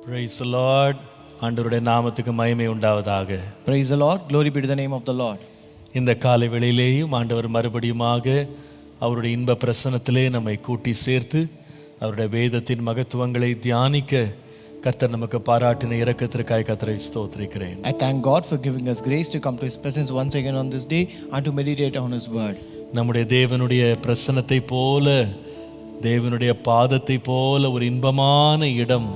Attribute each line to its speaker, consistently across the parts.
Speaker 1: Praise the Lord. ஆண்டவருடைய நாமத்துக்கு மகிமை உண்டாவதாக.
Speaker 2: Praise the Lord. Glory be to the name of the Lord.
Speaker 1: இந்த காலை வேளையிலேயும் ஆண்டவர் மறுபடியுமாக அவருடைய இன்ப பிரசன்னத்திலே நம்மை கூட்டி சேர்த்து அவருடைய வேதத்தின் மகத்துவங்களை தியானிக்க கர்த்தர் நமக்கு பாராட்டின இரக்கத்திற்காக கர்த்தரை ஸ்தோத்திரிக்கிறேன்.
Speaker 2: I thank God for giving us grace to come to His presence once again on this day and to meditate on His word.
Speaker 1: நம்முடைய தேவனுடைய பிரசன்னத்தை போல, தேவனுடைய பாதத்தை போல ஒரு இன்பமான இடம்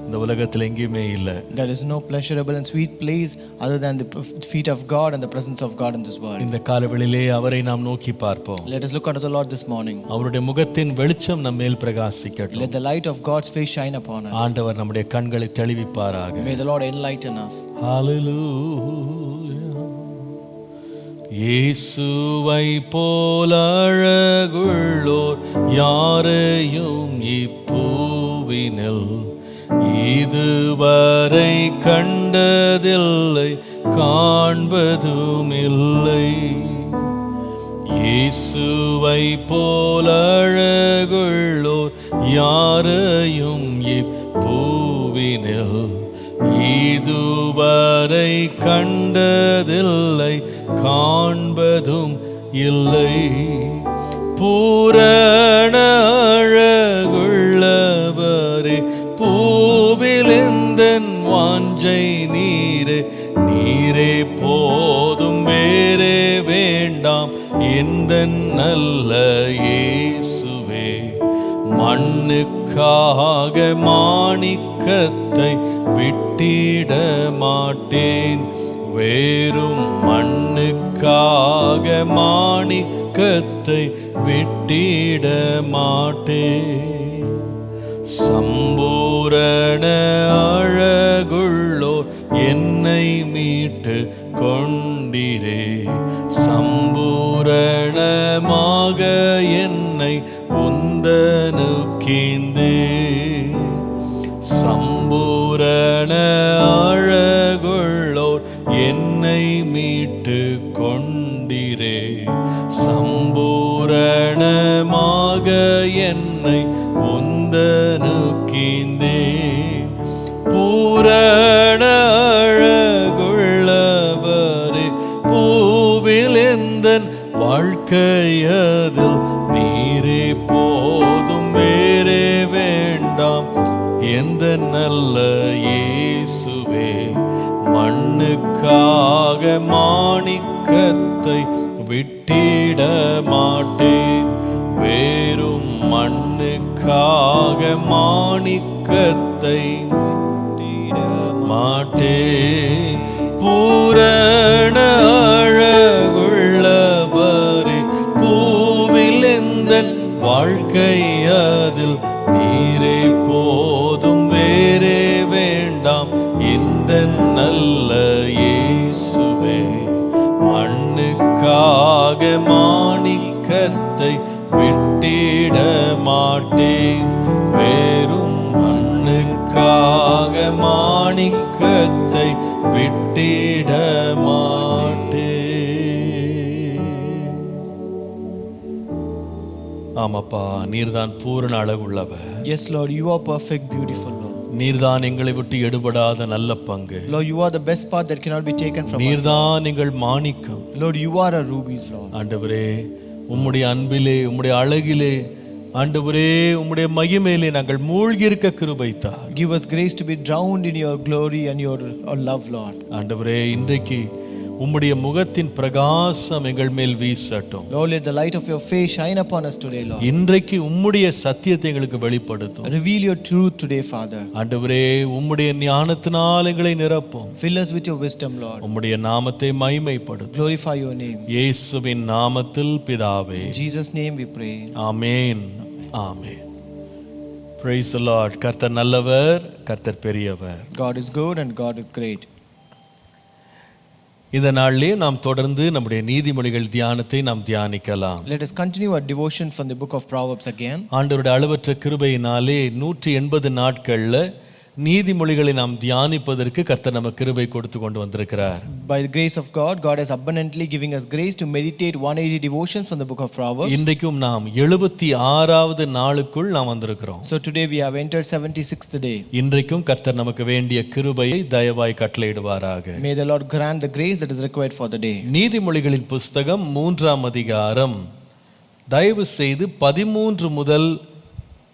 Speaker 1: இந்த உலகத்தில் எங்கேயுமே இல்லை.
Speaker 2: There is no pleasurable and sweet place other than the feet of God and the presence of God in this world.
Speaker 1: இந்த காலவெளியிலே அவரை நாம் நோக்கி பார்ப்போம்.
Speaker 2: Let us look unto the Lord this morning.
Speaker 1: அவருடைய முகத்தின் வெளிச்சம் நம்ம மேல் பிரகாசிக்கட்டும்.
Speaker 2: Let the light of God's face shine upon us.
Speaker 1: ஆண்டவர் நம்முடைய கண்களை தெளிவிப்பாராக.
Speaker 2: May the Lord enlighten us.
Speaker 1: ஹalleluya. இயேசுவை போல அழகுள்ளோர் யாரையும் இப்பூவினில் இதுவரை கண்டதில்லை, காண்பதும் இல்லை. இயேசுவை போல அழகுள்ளோர் யாரையும் இப்பூவினில் இதுவரை கண்டதில்லை, காண்பதும் இல்லை. பூரண அழகுள்ளவரே, பூவிலெந்தன் வாஞ்சை நீரே, நீரே போதும் வேறே வேண்டாம் எந்த நல்ல இயேசுவே. மண்ணுக்காக மாணிக்கத்தை விட்டிட மாட்டேன், வேறும் மண்ணுக்காக மாணிக்கத்தை விட்டிட மாட்டேன். சம்பூரண அழகுள்ளோர் என்னை மீட்டு கொண்டிரே, சம்பூரணமாக என்னை உந்தனுக்கீந்தே. சம்பூரண அழகுள்ளோர் என்னை மீட்டு கொண்டிரே, சம்பூரணமாக என்னை உந்தனுக்கீந்தே. பூரண அழகுள்ளவரே, பூவிலெந்தன் வாழ்க்கையதில் நீரே போதும் வேறே வேண்டாம் எந்த நல்ல இயேசுவே. மண்ணுக்காக மாணிக்கத்தை விட்டிட மாட்டேன், வேறும் மண்ணுக்காக மாணிக்கத்தை விட்டிட மாட்டேன். பூரண அழகுள்ளவரே, பூவிலெந்தன் வாழ்க்கையதில் நீரே போதும் வேறே வேண்டாம் இந்த நல்ல இயேசுவே. மண்ணுக்காக மாணிக்கத்தை விட்டிட மாட்டேன், வேறும் மண்ணுக்காக மாணிக்கத்தை விட்டிட மாட்டேன். ஆமாப்பா, நீர்தான் பூரண அழகுள்ளவர்.
Speaker 2: Yes, Lord, you are perfect, beautiful, Lord.
Speaker 1: நீர்தான் எங்களை விட்டு எடுபடாத நல்ல பங்கு.
Speaker 2: Lord, you are the best part that cannot be taken from us.
Speaker 1: நீர்தான் எங்கள் மாணிக்கம்.
Speaker 2: Lord, you are our rubies, Lord.
Speaker 1: ஆண்டவரே, உம்முடைய அன்பிலே, உம்முடைய அழகிலே, ஆண்டவரே, உம்முடைய மகிமையிலே நாங்கள் மூழ்கி இருக்க கிருபை தார்.
Speaker 2: Give us grace to be drowned in your glory and your love, Lord.
Speaker 1: ஆண்டவரே, இன்றைக்கு உம்முடைய முகத்தின் பிரகாசம் எங்கள் மேல் வீசட்டும்.
Speaker 2: Lord, let the light of your face shine upon us today, Lord.
Speaker 1: இன்றைக்கு உம்முடைய சத்தியத்தை எங்களுக்கு வெளிப்படுத்தும்.
Speaker 2: Reveal your truth today, Father.
Speaker 1: ஆண்டவரே, உம்முடைய ஞானத்தினால் எங்களை நிரப்பும்.
Speaker 2: Fill us with your wisdom, Lord.
Speaker 1: உம்முடைய நாமத்தை மகிமைப்படுத்தும்.
Speaker 2: Glorify your name.
Speaker 1: இயேசுவின் நாமத்தில் பிதாவே.
Speaker 2: In Jesus' name we pray.
Speaker 1: Amen, amen. Praise the Lord. கர்த்தர் நல்லவர், கர்த்தர் பெரியவர்.
Speaker 2: God is good and God is great.
Speaker 1: இந்த நாளிலே நாம் தொடர்ந்து நம்முடைய நீதிமொழிகள் தியானத்தை நாம் தியானிக்கலாம்.
Speaker 2: Let us continue our devotion from the book of Proverbs again.
Speaker 1: ஆண்டவருடைய அளவற்ற கிருபையினாலே 180 நாட்கள்ல நீதிமொழிகளை நாம் தியானிப்பதற்கு கர்த்தர் நமக்கு கிருபை கொடுத்து கொண்டு வந்திருக்கிறார்.
Speaker 2: By the grace of God, God is abundantly giving us grace to meditate 180 devotions from the book of Proverbs.
Speaker 1: இன்றைக்கும் நாம் 76வது நாளுக்குள் நாம் வந்திருக்கிறோம்.
Speaker 2: So today we have entered 76th day.
Speaker 1: இன்றைக்கும் கர்த்தர் நமக்கு வேண்டிய கிருபையை தயவாய் கட்டளையிடுவாராக.
Speaker 2: May the Lord grant the grace that is required for the day.
Speaker 1: நீதிமொழிகளின் புஸ்தகம் 3ஆம் அதிகாரம் தயவு செய்து 13 முதல்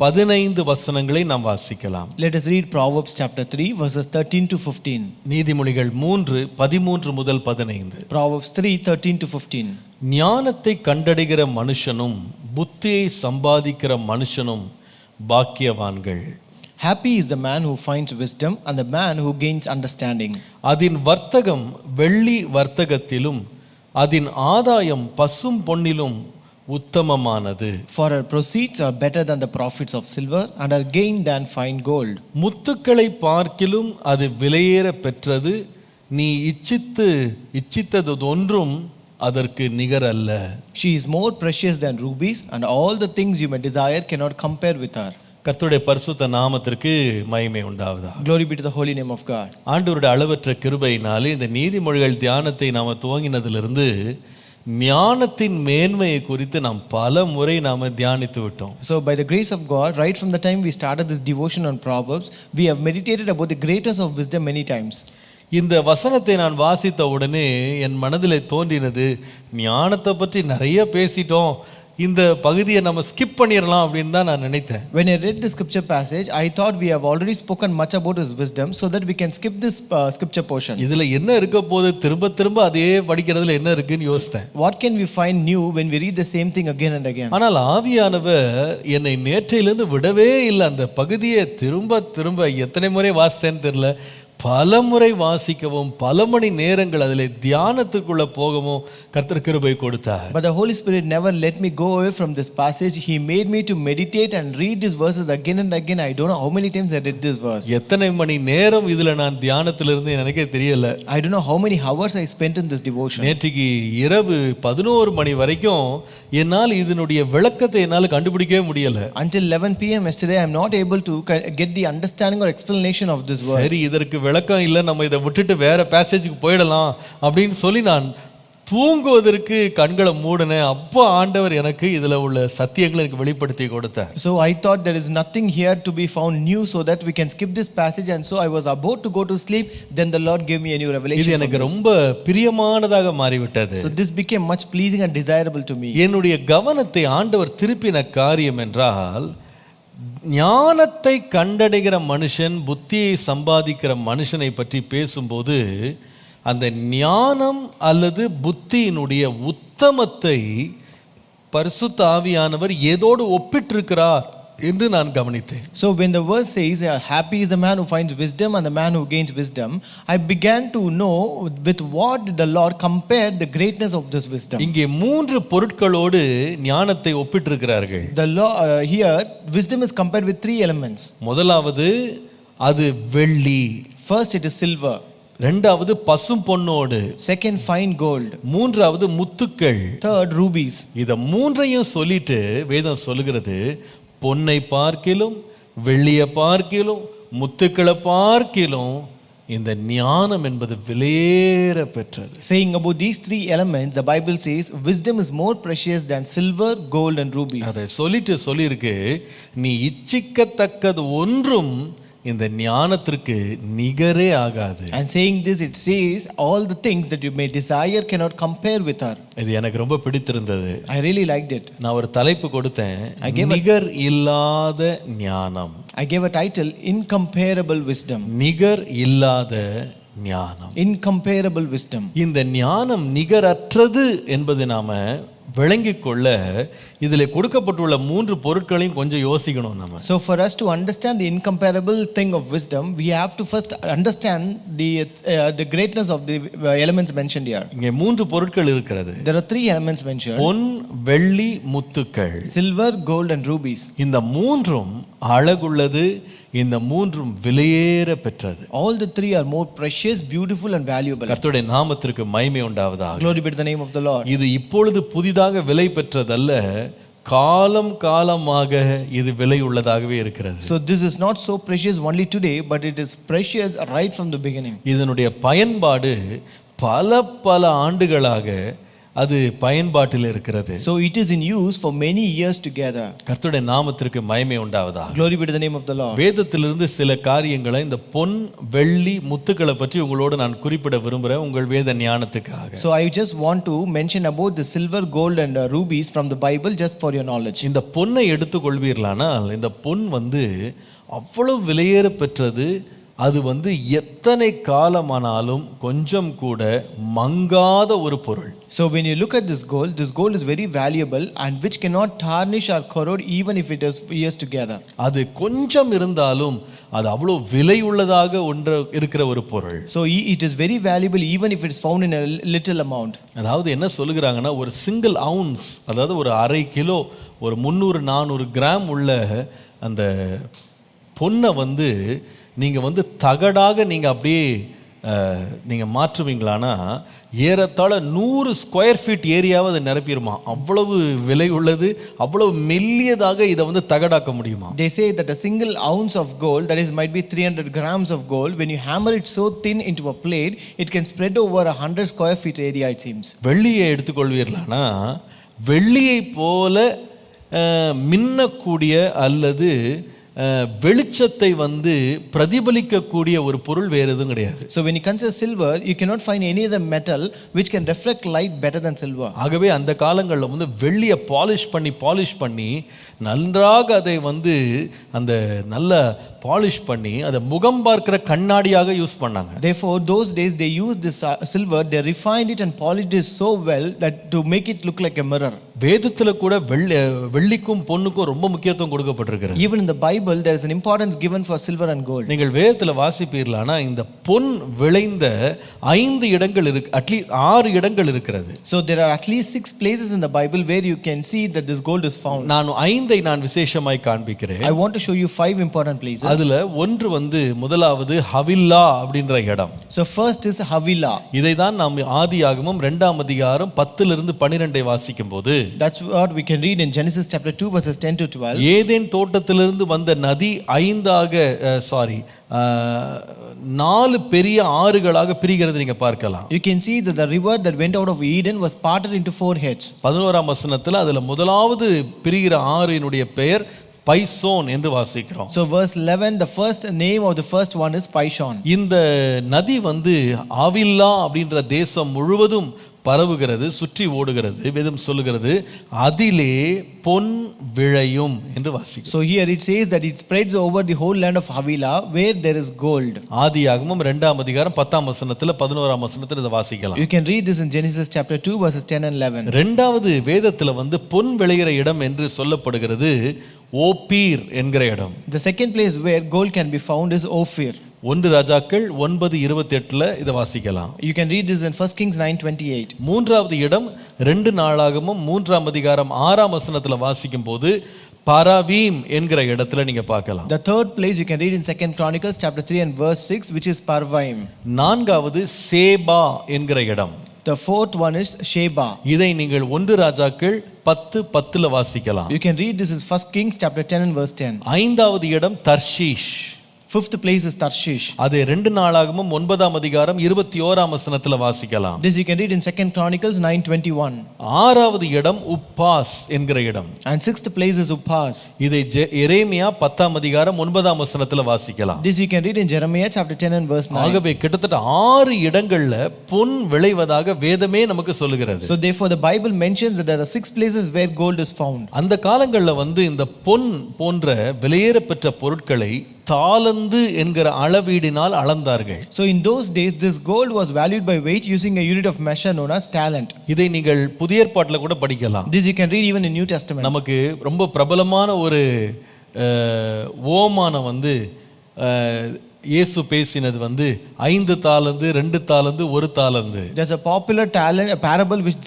Speaker 1: 15 வசனங்களை நாம் வாசிக்கலாம்.
Speaker 2: Let us read Proverbs chapter 3 verses 13 to 15.
Speaker 1: நீதிமொழிகள் 3:13 முதல் 15.
Speaker 2: Proverbs 3:13 to 15.
Speaker 1: ஞானத்தை கண்டடைகிற மனுஷனும் புத்தியை சம்பாதிக்கிற மனுஷனும் பாக்கியவான்கள்.
Speaker 2: Happy is the man who finds wisdom and the man who gains understanding.
Speaker 1: அதன் வர்த்தகம் வெள்ளி வர்த்தகத்திலும் அதன் ஆதாயம் பசும் பொன்னிலும் உத்தமமானது.
Speaker 2: For her proceeds are better than the profits of silver and her gain than fine gold.
Speaker 1: முத்துக்களை பார்க்கிலும் அது விலையேற பெற்றது, நீ இச்சித்தது ஒன்றும் அதற்கு நிகரல்ல.
Speaker 2: She is more precious than rubies and all the things you may desire cannot compare with her.
Speaker 1: கர்த்தருடைய பரிசுத்த நாமத்திற்கு மகிமை உண்டாவதா.
Speaker 2: Glory be to the holy name of God.
Speaker 1: ஆண்டவருடைய அளவற்ற கிருபையினாலே இந்த நீதிமொழிகள் தியானத்தை நாம துவங்கினதிலிருந்து ஞானத்தின் மேன்மையை குறித்து நாம் பல முறை நாம தியானித்து விட்டோம்.
Speaker 2: So by the grace of God, right from the time we started this devotion on Proverbs, we have meditated about the greatness of wisdom many times.
Speaker 1: இந்த வசனத்தை நான் வாசித்த உடனே என் மனதிலே தோன்றினது, ஞானத்தை பற்றி நிறைய பேசிட்டோம், இந்த பகுதியை நம்ம ஸ்கிப் பண்ணிடலாம் அப்படின்னு தான் நான் நினைத்தேன்.
Speaker 2: When I read the scripture passage, I thought we have already spoken much about his wisdom, so that we can skip this scripture portion.
Speaker 1: இதுல என்ன இருக்க போது, திரும்ப திரும்ப அதே படிக்கிறதுல என்ன இருக்குன்னு யோசித்தேன்.
Speaker 2: What can we find new when we read the same thing again and again?
Speaker 1: ஆனால் ஆவியானவர் என்னை நேற்றையிலிருந்து விடவே இல்லை. அந்த பகுதியை திரும்ப திரும்ப எத்தனை முறை வாசித்தேன்னு தெரியல, பல முறை வாசிக்கவும் பல மணி நேரங்கள் அதில் தியானத்துக்குள்ள போகவும் கர்த்தர் கிருபை கொடுத்தார்.
Speaker 2: But the Holy Spirit never let me go away from this passage. He made me to meditate and read these verses again and again. I don't know how many times I read this verse.
Speaker 1: எத்தனை மணி நேரம் இதுல நான் தியானத்துல இருந்து எனக்கே தெரியல.
Speaker 2: I don't know how many hours I spent in this devotion.
Speaker 1: நேற்றுக்கு இரவு 11 மணி வரைக்கும் என்னால் இதனுடைய விளக்கத்தை என்னால் கண்டுபிடிக்கவே முடியல.
Speaker 2: Until 11 p.m. yesterday, I am not able to get the understanding or explanation of this verse.
Speaker 1: சரி, இதற்கு விளக்கம் இல்லை, நம்ம இதை விட்டுட்டு வேற பேசேஜுக்கு போயிடலாம் அப்படின்னு சொல்லி நான் தூங்குவதற்கு கண்களை மூடினேன். அப்போ ஆண்டவர் எனக்கு இதுல உள்ள சத்தியங்களை எனக்கு வெளிப்படுத்தி கொடுத்தார்.
Speaker 2: So I thought there is nothing here to be found new, so that we can skip this passage, and so I was about to go to sleep. Then the Lord gave me a new revelation.
Speaker 1: இது எனக்கு ரொம்ப பிரியமானதாக மாறிவிட்டது.
Speaker 2: So this became much pleasing and desirable to me.
Speaker 1: என்னுடைய கவனத்தை ஆண்டவர் திருப்பின காரியம் என்றால், ஞானத்தை கண்டடைகிற மனுஷன் புத்தியை சம்பாதிக்கிற மனுஷனை பற்றி பேசும்போது அந்த ஞானம் அல்லது புத்தியினுடைய உத்தமத்தை பரிசுத்த ஆவியானவர் ஏதோடு ஒப்பிட்டிருக்கிறார் என்று நான் கவனித்தேன்.
Speaker 2: So when the verse says happy is the man who finds wisdom and the man who gains wisdom, I began to know with what did the Lord compare the greatness of this wisdom.
Speaker 1: இங்கே 3 பொருட்களோடு ஞானத்தை ஒப்பிட்டிருக்கிறார்கள்.
Speaker 2: The here wisdom is compared with 3 elements.
Speaker 1: முதலாவது அது வெள்ளி.
Speaker 2: First it is silver.
Speaker 1: இரண்டாவது பசும் பொன்னோடு.
Speaker 2: Second fine gold.
Speaker 1: மூன்றாவது முத்துக்கள்.
Speaker 2: Third rubies.
Speaker 1: இத மூன்றையும் சொல்லிட்டு வேதம் சொல்லுகிறது, பொன்னை பார்க்கிலும் வெள்ளியை பார்க்கிலும் முத்துக்களை பார்க்கிலும் இந்த ஞானம் என்பது விலையேற பெற்றது.
Speaker 2: Saying about these 3 elements, the Bible says wisdom is more precious than silver, gold and rubies.
Speaker 1: அதை சொல்லிட்டு சொல்லியிருக்கு, நீ இச்சிக்கத்தக்கது ஒன்றும் இந்த ஞானத்திற்கு நிகரே ஆகாது.
Speaker 2: And saying this, it says all the things that you may desire cannot compare with her.
Speaker 1: இது எனக்கு ரொம்ப பிடித்திருந்தது.
Speaker 2: I really liked it.
Speaker 1: நான் ஒரு தலைப்பு கொடுத்தேன், நிகர் இல்லாத ஞானம்.
Speaker 2: I gave a title, incomparable wisdom.
Speaker 1: நிகர் இல்லாத ஞானம்.
Speaker 2: Incomparable wisdom.
Speaker 1: இந்த ஞானம் நிகரற்றது என்பது நாம விளங்கிக் கொள்ள இதில் கொடுக்கப்பட்டுள்ள 3 பொருட்களையும் கொஞ்சம் யோசிக்கணும் நம்ம.
Speaker 2: So for us to understand the incomparable thing of wisdom, we have to first understand the greatness of the elements mentioned here.
Speaker 1: இங்கே 3 பொருட்கள் இருக்கிறது.
Speaker 2: There are 3 elements mentioned.
Speaker 1: பொன், வெள்ளி, முத்துக்கள்.
Speaker 2: Silver, gold and rubies.
Speaker 1: இந்த 3ம் அழகுள்ளது, இந்த 3ம் விலையேற பெற்றது.
Speaker 2: All the 3 are more precious, beautiful and valuable.
Speaker 1: கர்த்தருடைய நாமத்திற்கு மகிமை உண்டாவதாக.
Speaker 2: Glory be to the name of the Lord.
Speaker 1: இது இப்பொழுது புதிதாக விலை பெற்றதல்ல, காலம் காலமாக இது விலை உள்ளதாகவே இருக்கிறது.
Speaker 2: So this is not so precious only today, but it is precious right from the beginning.
Speaker 1: இதனுடைய பயன்பாடு பல பல ஆண்டுகளாக அது பயன்பாட்டில் இருக்கிறது.
Speaker 2: So it is in use for many years together.
Speaker 1: கர்த்தருடைய நாமத்திற்கு மகிமை உண்டாவதாக.
Speaker 2: Glory be to the name of the Lord.
Speaker 1: வேதத்திலிருந்து சில காரியங்களை இந்த பொன் வெள்ளி முத்துக்களை பற்றி உங்களோடு நான் குறிப்பிட விரும்புகிறேன் உங்கள் வேத ஞானத்துக்காக.
Speaker 2: So I just want to mention about the silver, gold and rubies from the Bible just for your knowledge.
Speaker 1: இந்த பொன்னை எடுத்துக்கொள்வீர்களானால் இந்த பொன் அவ்வளவு விலையேற பெற்றது. அது எத்தனை காலமானாலும் கொஞ்சம் கூட மங்காத ஒரு பொருள்.
Speaker 2: So when you look at this gold is very valuable and which cannot tarnish or corrode even if it is years together.
Speaker 1: அது கொஞ்சம் இருந்தாலும் அது அவ்வளவு விலை உள்ளதாக இருக்கிற ஒரு பொருள்.
Speaker 2: So it is very valuable even if it is found in a little amount.
Speaker 1: அதாவது என்ன சொல்லுகிறாங்கன்னா ஒரு சிங்கிள் அவுன்ஸ், அதாவது ஒரு அரை கிலோ, ஒரு 300-400 கிராம் உள்ள அந்த பொன்னை நீங்கள் தகடாக நீங்கள் அப்படியே நீங்கள் மாற்றுவீங்களானா ஏறத்தாழ 100 ஸ்கொயர் ஃபீட் ஏரியாவை அதை நிரப்பிடுமா. அவ்வளவு விலை உள்ளது, அவ்வளவு மெல்லியதாக இதை தகடாக்க முடியுமா.
Speaker 2: They say that a single ounce of gold, that is might be 300 grams of gold, when you hammer it so thin into a plate, it can spread over 100 square feet area it seems.
Speaker 1: வெள்ளியை எடுத்துக்கொள்வீர்களானா வெள்ளியை போல மின்னக்கூடிய அல்லது வெளிச்சத்தை பிரதிபலிக்கக்கூடிய ஒரு பொருள் வேறு எதுவும் கிடையாது.
Speaker 2: So when you consider silver, you cannot find any other metal which can reflect light better than silver.
Speaker 1: ஆகவே அந்த காலங்களில் வெள்ளியை பாலிஷ் பண்ணி நன்றாக அதை அந்த நல்ல பாலிஷ் பண்ணி அதை முகம் பார்க்கிற கண்ணாடியாக யூஸ் பண்ணாங்க.
Speaker 2: Therefore those days they used this silver, they refined it and polished it so well that to make it look like a mirror.
Speaker 1: வேதத்துல கூட வெள்ளிக்கும் பொன்னுக்கும் ரொம்ப முக்கியத்துவம் கொடுக்கப்பட்டிருக்கிறது.
Speaker 2: Even in the Bible there is an importance given for silver and gold.
Speaker 1: நீங்கள் வேதத்துல வாசிப்பீர்களானா இந்த பொன் விளைந்த 5 இடங்கள் இருக்கு, அட்லீஸ்ட் 6 இடங்கள் இருக்கிறது.
Speaker 2: So there are at least 6 places in the Bible where you can see that this gold is found.
Speaker 1: நான் விசேஷமாய் காண்பிக்கிறேன்.
Speaker 2: I want to show you 5 important places.
Speaker 1: அதுல ஒன்று முதலாவது ஹவில்லா அப்படின்ற இடம்.
Speaker 2: So first is Havilah.
Speaker 1: இதை தான் நாம் ஆதியாகமம் 2ஆம் அதிகாரம் 10 இருந்து 12 வாசிக்கும்போது
Speaker 2: that's what we can read in Genesis chapter 2 verses 10 to 12.
Speaker 1: Eden தோட்டத்திலிருந்து வந்த நதி 4 பெரிய ஆறுகளாக பிரிகிறது நீங்க பார்க்கலாம்.
Speaker 2: You can see that the river that went out of Eden was parted into 4 heads.
Speaker 1: 11ஆம் வசனத்துல அதுல முதலாவது பிரிகிற ஆறினுடைய பெயர் பைசோன் என்று வாசிக்கிறோம்.
Speaker 2: So verse 11, the first name of the first one is Pishon.
Speaker 1: இந்த நதி ஆவில்லா அப்படின்ற தேசம் முழுவதும் பரவுகிறது, சுற்றி ஓடுகிறது. வேதம் சொல்லுகிறது அதிலே பொன் விளையும் என்று வாசிக்கிறோம்.
Speaker 2: So here it says that it spreads over the whole land of Havilah where there is gold.
Speaker 1: ஆதியாகமம் 2ஆம் அதிகாரம் 10ஆம் வசனத்துல 11ஆம் வசனத்துல இத வாசிக்கலாம்.
Speaker 2: You can read this in Genesis chapter 2 verses 10 and 11.
Speaker 1: இரண்டாவது வேதத்துல பொன் விளைகிற இடம் என்று சொல்லப்படுகிறது ஓப்பீர் என்கிற இடம்.
Speaker 2: The second place where gold can be found is Ophir.
Speaker 1: 1 ராஜாக்கள் 9:28 இத வாசிக்கலாம்.
Speaker 2: You can read this in 1 Kings 9:28.
Speaker 1: மூன்றாவது இடம் 2 நாளாகமம் 3ஆம் அதிகாரம் 6ஆம் வசனத்துல வாசிக்கும்போது பரவீம் என்கிற இடத்துல நீங்க பார்க்கலாம்.
Speaker 2: The third place you can read in 2 Chronicles chapter 3 and verse 6 which is Parvaim.
Speaker 1: நான்காவது சேபா என்கிற இடம்.
Speaker 2: The fourth one is Sheba.
Speaker 1: இதை நீங்கள் 1 ராஜாக்கள் 10:10 வாசிக்கலாம்.
Speaker 2: You can read this is 1 Kings chapter 10 and verse 10.
Speaker 1: ஐந்தாவது இடம் Tarshish.
Speaker 2: Fifth place is Tarshish.
Speaker 1: அது 2 நாளாகமம் 9ஆம் அதிகாரம் 21ஆம் வசனத்துல வாசிக்கலாம்.
Speaker 2: This you can read in 2 Chronicles 9:21.
Speaker 1: ஆறாவது இடம் உப்பாஸ் என்கிற இடம்.
Speaker 2: And sixth place is Uppas.
Speaker 1: இதை எரேமியா 10ஆம் அதிகாரம் 9ஆம் வசனத்துல வாசிக்கலாம்.
Speaker 2: This you can read in Jeremiah chapter 10 and verse 9.
Speaker 1: ஆகவே கிட்டத்தட்ட 6 இடங்கள்ல பொன் விளைவதாக வேதமே நமக்கு சொல்லுகிறது.
Speaker 2: So therefore the Bible mentions that there are 6 places where gold is found.
Speaker 1: அந்த காலங்கள்ல இந்த பொன் போன்ற விலையேற பெற்ற பொருட்களை தாலந்து என்கிற அளவீடினால் அளந்தார்கள்.
Speaker 2: So in those days this gold was valued by weight using a unit of measure known as talent.
Speaker 1: இதை நீங்கள் புதிய ஏற்பாட்டில் கூட படிக்கலாம்.
Speaker 2: This you can read even in New Testament.
Speaker 1: நமக்கு ரொம்ப பிரபலமான ஒரு ஓமானம் இயேசு பேசினது வந்து 5 தாலந்து 2 தாலந்து 1 தாலந்து.
Speaker 2: There's a popular parable which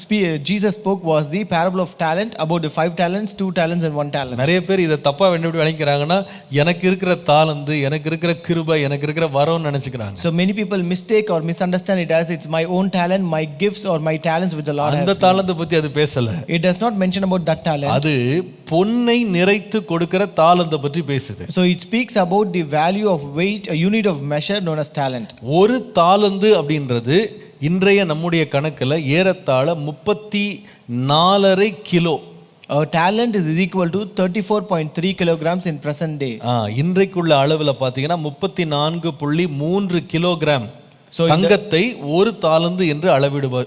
Speaker 2: Jesus spoke was the parable of talent, about the 5 talents, 2 talents and 1 talent.
Speaker 1: நிறைய பேர் இதை தப்பா எப்படி விளங்கிக்கிறாங்கன்னா, எனக்கு இருக்கிற தாலந்து, எனக்கு இருக்கிற கிருபை, எனக்கு இருக்கிற வரம்னு நினைச்சுக்கிறாங்க.
Speaker 2: So many people mistake or misunderstand it as it's my own talent, my gifts or my talents which the Lord has.
Speaker 1: அந்த தாலந்து பத்தி அது பேசல.
Speaker 2: It does not mention about that talent.
Speaker 1: அது பொன்னை நிறைத்து கொடுக்கிற தாலந்த பற்றி பேசுது.
Speaker 2: So it speaks about the value of weight, a unit of measure known as talent.
Speaker 1: ஒரு தாலந்து அப்படின்றது இன்றைய நம்முடைய கணக்குல ஏறத்தாழ 34.5 kilo.
Speaker 2: A talent is equal to 34.3 kilograms in present day.
Speaker 1: இன்றைக்குள்ள அளவுல பாத்தீங்கன்னா 34.3 கிலோகிராம் தங்கத்தை ஒரு தாலந்து என்று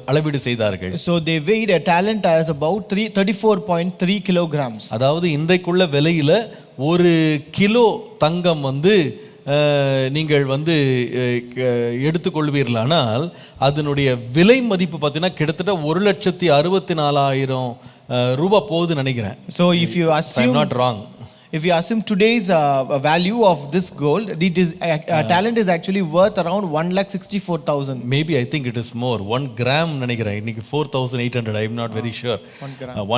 Speaker 1: அளவீடு செய்தார்கள்.
Speaker 2: So they weighed a talent as about 34.3 kilograms.
Speaker 1: அதாவது இன்றைக்குள்ள விலையில ஒரு கிலோ தங்கம் வந்து நீங்கள் வந்து எடுத்துக்கொள்வீர்களானால் அதனுடைய விலை மதிப்பு பார்த்தீங்கன்னா கிட்டத்தட்ட 1,64,000 ரூபாய் போகுதுன்னு நினைக்கிறேன்.
Speaker 2: So if you assume,
Speaker 1: I'm not wrong.
Speaker 2: If you assume today's value of this gold, it is talent is actually worth around 1,64,000.
Speaker 1: Maybe I think it is more. 1 gram நினைக்கிறேன். இன்னைக்கு 4,800. I am not very sure.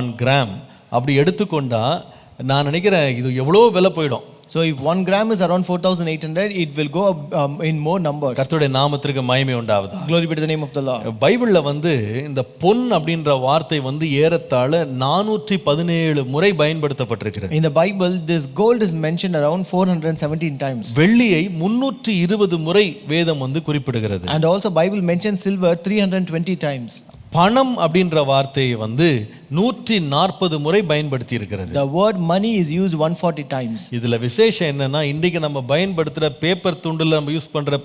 Speaker 1: 1 gram அப்படி எடுத்துக்கொண்டா நான் நினைக்கிறேன் இது எவ்வளோ விலை போயிடும்.
Speaker 2: So if 1 gram is around 4,800, it will go in more numbers.
Speaker 1: கர்த்தருடைய நாமத்திற்கு மகிமை உண்டாவதா.
Speaker 2: Glory be to the name of the Lord.
Speaker 1: பைபிள்ல வந்து இந்த பொன் அப்படின்ற வார்த்தை வந்து ஏறத்தாழ 417 முறை பயன்படுத்தப்பட்டிருக்கிறது.
Speaker 2: In the Bible, this gold is mentioned around 417 times.
Speaker 1: வெள்ளியை 320 முறை வேதம் வந்து குறிப்பிடுகிறது.
Speaker 2: And also Bible mentions silver 320 times.
Speaker 1: பணம் அப்படின்ற வார்த்தையை வந்து 140 முறை பயன்படுத்தி இருக்கிறது.
Speaker 2: The word money is used 140 times.
Speaker 1: இதுல விசேஷம் என்னன்னா இன்னைக்கு நம்ம பயன்படுத்துற பேப்பர் துண்டுல நம்ம யூஸ் பண்ற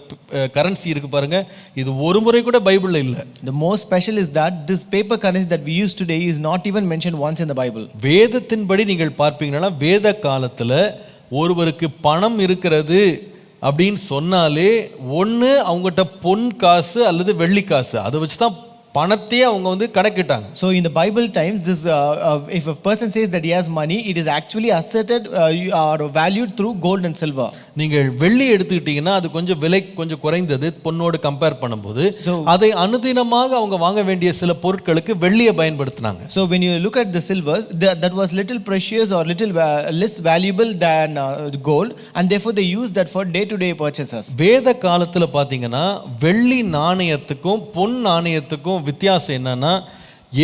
Speaker 1: கரன்சி இருக்கு பாருங்க, இது ஒரு முறை கூட பைபிள்ல இல்ல.
Speaker 2: The most special is that this paper currency that we use today is not even mentioned once in the Bible.
Speaker 1: வேதத்தின்படி நீங்கள் பார்ப்பீங்கன்னா வேத காலத்துல ஒருவருக்கு பணம் இருக்கிறது அப்படின்னு சொன்னாலே ஒன்று அவங்ககிட்ட பொன் காசு அல்லது வெள்ளி காசு அதை வச்சு தான் பணத்தையே அவங்க வந்து கணக்கிட்டாங்க.
Speaker 2: So in the Bible times, this if a person says that he has money, it is actually asserted or valued through gold and silver.
Speaker 1: நீங்கள் வெள்ளி எடுத்துக்கிட்டீங்கன்னா அது கொஞ்சம் விலை கொஞ்சம் குறைந்தது பொன்னோடு கம்பேர் பண்ணும்போது. அதை அனுதினமாக அவங்க வாங்க வேண்டிய சில பொருட்களுக்கு வெள்ளியை பயன்படுத்தினாங்க.
Speaker 2: So when you look at the silver, that was little precious or little less valuable than gold, and therefore they used that for day to day purchases.
Speaker 1: வேத காலத்துல பாத்தீங்கன்னா வெள்ளி நாணயத்துக்கும் பொன் நாணயத்துக்கும் வித்தியாசம் என்னன்னா